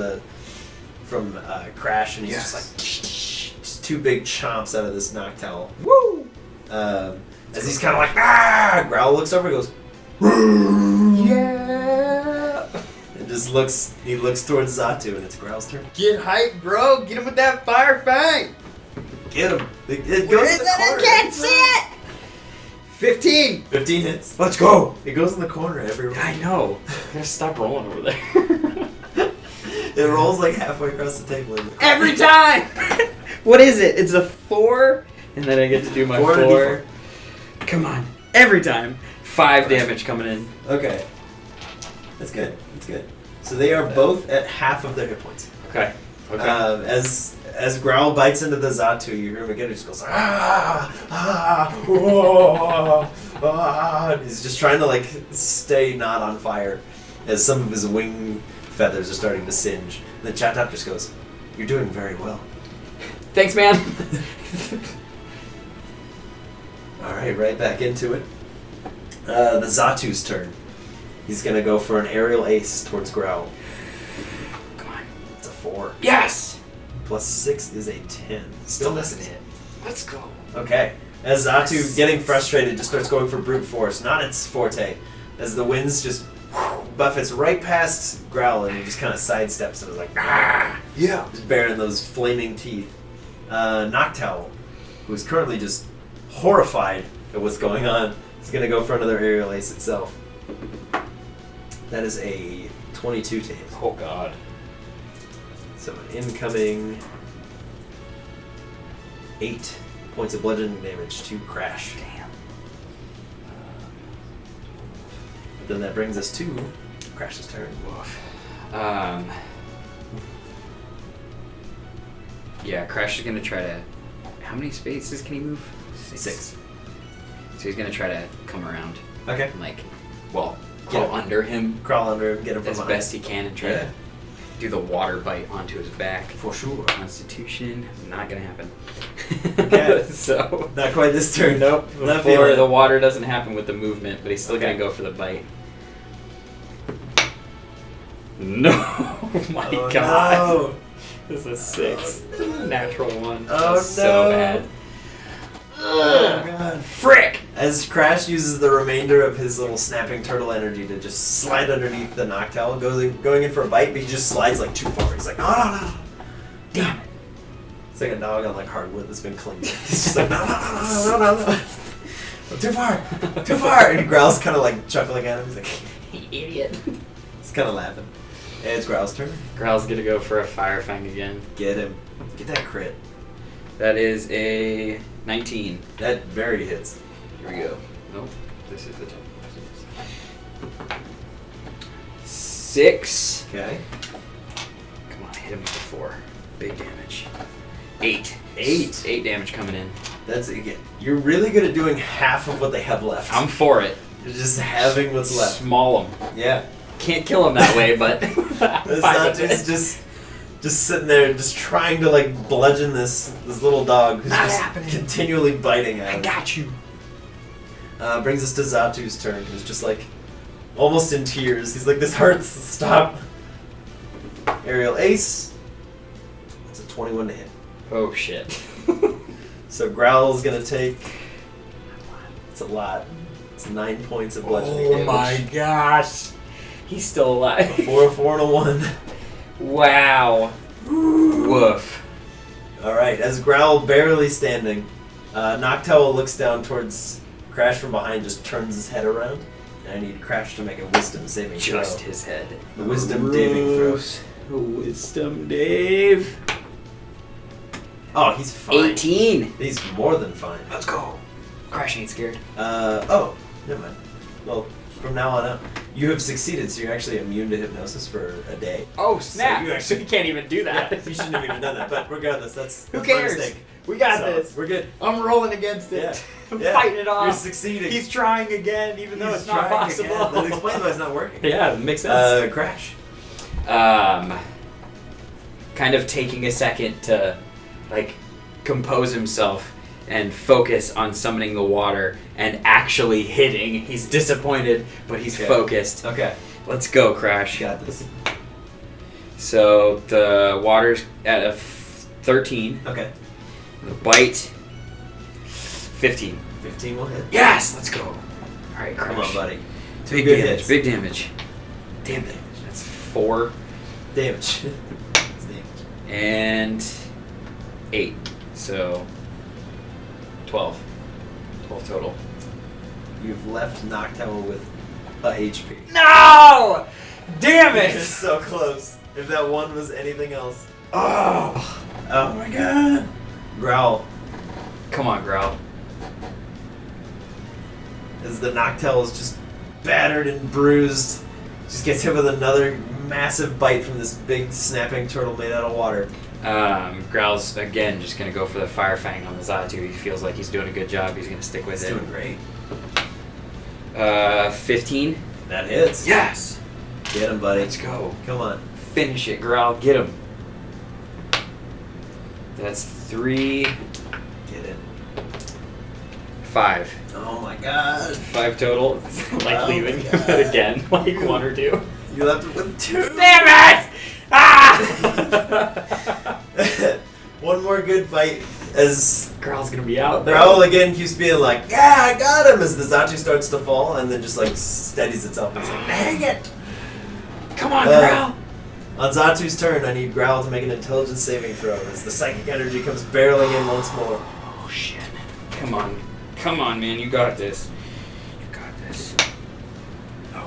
Crash, and he's just like just two big chomps out of this Noctowl. Woo! As he's kind of like, Growl looks over and goes, Yeah! and just looks towards Xatu, and it's Growl's turn. Get hype, bro. Get him with that fire fang. Get him. It Where goes is in the that? I corner. can't see it. 15. 15 hits. Let's go. It goes in the corner every roll. I know. I gotta stop rolling over there. It rolls like halfway across the table. Every time. What is it? It's a 4, and then I get to do my 4 and a 4. Come on. Every time. 5 damage coming in. Okay. That's good. That's good. So they are both at half of their hit points. Okay. Okay. As Growl bites into the Xatu, you hear him again. He just goes, and he's just trying to like stay not on fire, as some of his wing feathers are starting to singe. And the Chatop just goes, "You're doing very well." Thanks, man. All right back into it. The Xatu's turn. He's gonna go for an aerial ace towards Growl. Come on. It's a 4. Yes. Plus 6 is a 10. Still doesn't hit. Let's go. Okay. As Xatu, getting frustrated, just starts going for brute force. Not its forte. As the winds just buffets right past Growl, and he just kind of sidesteps and is like, yeah, just baring those flaming teeth. Noctowl, who is currently just horrified at what's going on, is going to go for another aerial ace itself. That is a 22 to hit. Oh God. So an incoming 8 points of bludgeoning damage to Crash. Damn. Then that brings us to Crash's turn. Yeah, Crash is gonna try to. How many spaces can he move? 6. So he's gonna try to come around Okay. and crawl under him Crawl under him, get him from as behind. best he can and try to do the water bite onto his back. For sure. Constitution, not gonna happen. Okay. So Not quite this turn. nope. Not Before feeling the it. water doesn't happen with the movement, but he's still Okay. gonna go for the bite. No, oh my Oh, God. no. This is a 6. Natural 1. Oh, That's so no. bad. Oh, God. Frick! As Crash uses the remainder of his little snapping turtle energy to just slide underneath the Noctowl, going in for a bite, but he just slides like too far. He's like, no. Damn it. It's like a dog on like hardwood that's been cleaned. He's just like, no. Too far. And Growl's kind of like chuckling at him. He's like, Idiot. he's kind of laughing. And it's Growl's turn. Growl's gonna go for a Fire Fang again. Get him. Get that crit. That is a 19. That very hits. Here we go. Nope. This is the 10. 6. Okay. Come on, hit him with the 4. Big damage. 8. 8 damage coming in. That's again. You're really good at doing half of what they have left. I'm for it. You're just having what's left. Small him. Yeah. Can't kill him that way, but It's not just sitting there, just trying to like bludgeon this little dog who's Not just happening. continually biting at him. I got you. Brings us to Zatu's turn, who's just like almost in tears. He's like, "This hurts. Stop." Aerial Ace. It's a 21 to hit. Oh shit. So Growl's gonna take. It's a lot. It's 9 points of bludgeoning damage. Oh my gosh. He's still alive. 4, 4, and a 1. Wow. Woof. Alright, as Growl barely standing, Noctowl looks down towards Crash from behind, just turns his head around. And I need Crash to make a wisdom saving throw. Just his head. The wisdom saving throw. Wisdom Dave. Oh, he's fine. 18. He's more than fine. Let's go. Crash ain't scared. Oh, never mind. Well, from now on out, you have succeeded, so you're actually immune to hypnosis for a day. Oh snap! So you So actually- you can't even do that. Yeah, you shouldn't have even done that, but regardless, that's Who that's my cares? mistake. We got So, this. We're good. I'm rolling against it. Yeah. I'm Yeah. fighting it off. You're succeeding. He's trying again, even though He's it's not trying possible. again. That explains why it's not working. Yeah, it makes sense. Crash. Kind of taking a second to, like, compose himself and focus on summoning the water and actually hitting. He's disappointed, but he's Okay. focused. Okay. Let's go, Crash. Got this. So the water's at a 13. Okay. The bite, 15. 15 will hit. Yes, let's go. All right, Crash. Come on, buddy. Big good damage. hits. Big damage. Damn damage. That's 4 Damage. It's damage. and 8. So 12. 12 total. You've left Noctowl with a HP. No! Damn You're it! so close. If that one was anything else. Oh! Oh my god. Growl. Come on, Growl. As the Noctowl is just battered and bruised. Just gets hit with another massive bite from this big snapping turtle made out of water. Growl's again just gonna go for the Fire Fang on the Zatu. He feels like he's doing a good job. He's gonna stick with It's it. doing great. 15. That hits. Yes! Get him, buddy. Let's go. Come on. Finish it, Growl. Get him. That's 3, Get it. 5. Oh my god. 5 total. Like Oh leaving my God. again, like 1 or 2. You left it with 2. Damn it! Ah! One more good bite as Growl's gonna be out there. Growl again keeps being like, "Yeah, I got him," as the Zatu starts to fall and then just like steadies itself and it's like, "Dang it!" Come on, Growl! On Zatu's turn, I need Growl to make an intelligence saving throw as the psychic energy comes barreling in once more. Oh shit. Come on. Come on, man. You got this. You got this. No.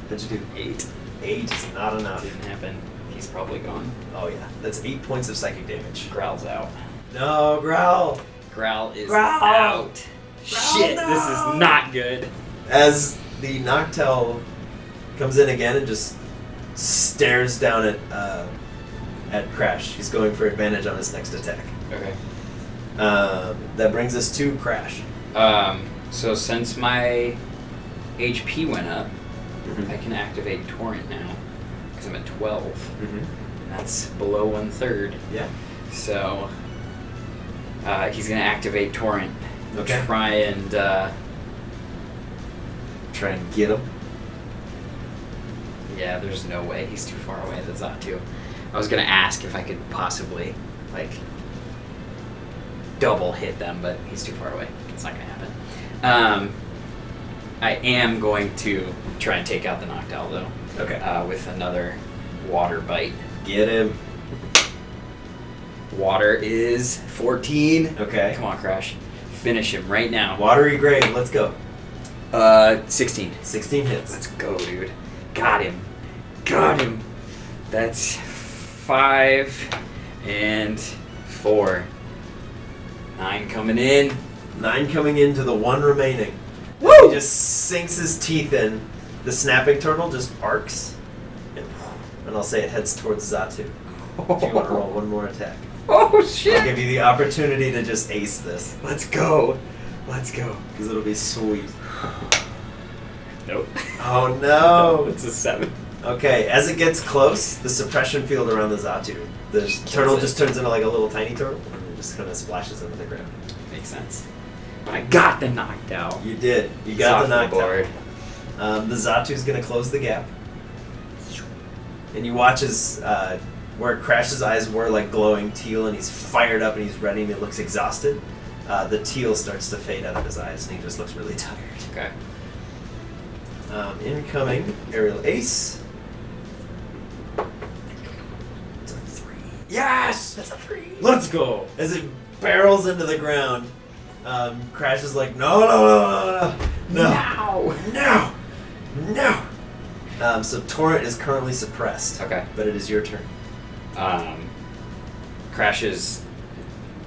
What'd you do? 8. 8 is not enough. Didn't happen. He's probably gone. Oh yeah, that's 8 points of psychic damage. Growl's out. No, Growl! Growl is Growl! out. Shit, no! this is not good. As the Noctowl comes in again and just stares down at Crash. He's going for advantage on his next attack. Okay. That brings us to Crash. So since my HP went up, Mhm. I can activate Torrent now. Because I'm at 12. Mm-hmm. And that's below 1/3. Yeah. So he's going to activate Torrent. Okay. Try and Try and get him. yeah, there's no way. He's too far away, the Zatu. I was going to ask if I could possibly, like, double hit them, but he's too far away. It's not going to happen. I am going to try and take out the Noctowl, though, Okay. with another water bite. Get him. Water is 14. Okay. Come on, Crash. Finish him right now. Watery grave. Let's go. 16. 16 hits. Let's go, dude. Got him. Got him. That's 5 and 4. 9 coming in. 9 coming into the 1 remaining. Woo! He just sinks his teeth in. The snapping turtle just arcs. And I'll say it heads towards Xatu. If you want to roll one more attack. Oh, shit. I'll give you the opportunity to just ace this. Let's go. Let's go. Because it'll be sweet. Nope. Oh, no. It's a 7. Okay, as it gets close, the suppression field around the Xatu, the turtle just turns into like a little tiny turtle and it just kind of splashes into the ground. Makes sense. But I got the Noctowl. You did. You got the Off the board. Noctowl. The Xatu's going to close the gap. And you watch as where Crash's eyes were like glowing teal and he's fired up and he's ready and he looks exhausted. The teal starts to fade out of his eyes and he just looks really tired. Okay. Incoming aerial ace. It's a 3. Yes! That's a 3. Let's go. As it barrels into the ground, Crash is like, no. So Torrent is currently suppressed. Okay. But it is your turn. Crash is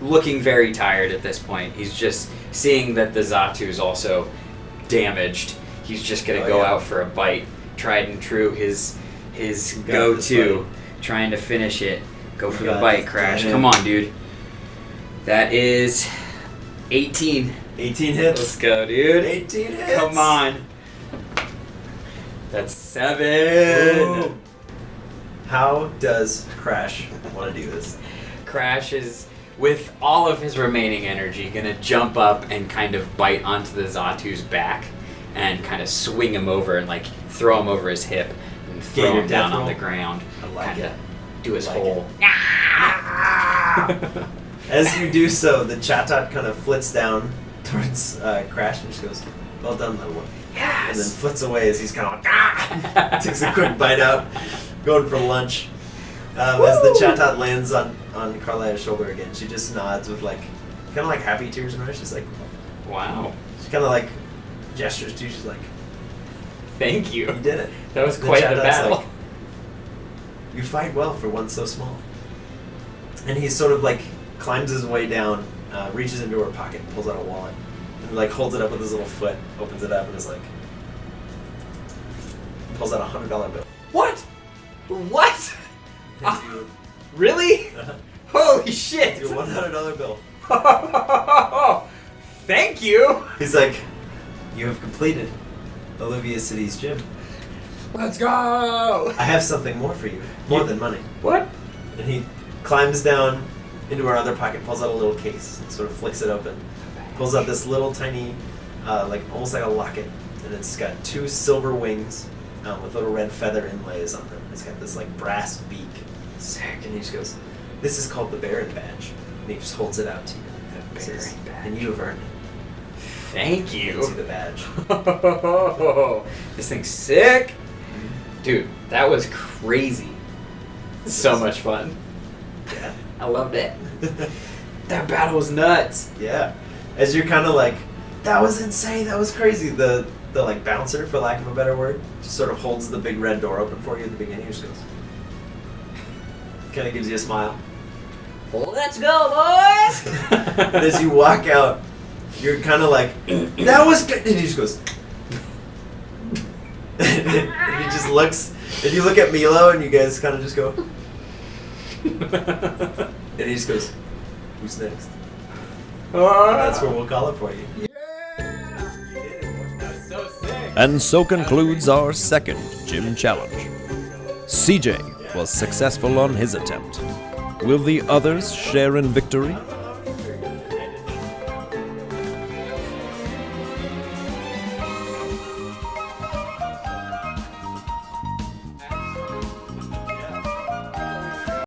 looking very tired at this point. He's just seeing that the Xatu is also damaged. He's just gonna go out for a bite. Tried and true, his go-to, trying to finish it. Go for the bite, Crash. Come on, dude. That is 18. 18 hits. Let's go, dude. 18 hits. Come on. That's 7. Ooh. How does Crash want to do this? Crash is, with all of his remaining energy, gonna jump up and kind of bite onto the Xatu's back and kind of swing him over and like throw him over his hip and throw him down on the ground. I like Kind it. of do his whole. As you do so, the Chatot kind of flits down towards Crash and just goes, "Well done, little one." Yes. And then flits away as he's kind of like, takes a quick bite out, going for lunch. As the Chatot lands on Karliah's shoulder again, she just nods with like, kind of like happy tears in her eyes. She's like, Wow. she kind of like gestures to you. She's like, Thank you. "You did it." That was quite the Chatot's battle. like, "You fight well for one so small." And he sort of like climbs his way down, reaches into her pocket, pulls out a wallet, and like holds it up with his little foot, opens it up, and is like, pulls out $100 bill. What? What? Hands you, Really? Holy shit! you a $100 bill. Thank you. He's like, "You have completed Alluvia City's gym. Let's go. I have something more for you, more than money." What? And he climbs down into her other pocket, pulls out a little case, and sort of flicks it open, pulls out this little tiny, like almost like a locket, and it's got 2 silver wings with little red feather inlays on them. It's got this like brass beak. Sick. And he just goes, "This is called the Baron Badge." And he just holds it out to you. The He says, Baron Badge. "And you have earned it." Thank He you. hands you the badge. This thing's sick. Dude, that was crazy. So much fun. Yeah. I loved it. That battle was nuts. Yeah. As you're kind of like, "That was insane, that was crazy," the like bouncer, for lack of a better word, just sort of holds the big red door open for you at the beginning. He just goes, kind of gives you a smile. Let's go, boys! And as you walk out, you're kind of like, "That was good," and he just goes, and he just looks, and you look at Milo, and you guys kind of just go, and he just goes, "Who's next?" And that's where we'll call it for you. That's so sick. And so concludes our second gym challenge. CJ was successful on his attempt. Will the others share in victory?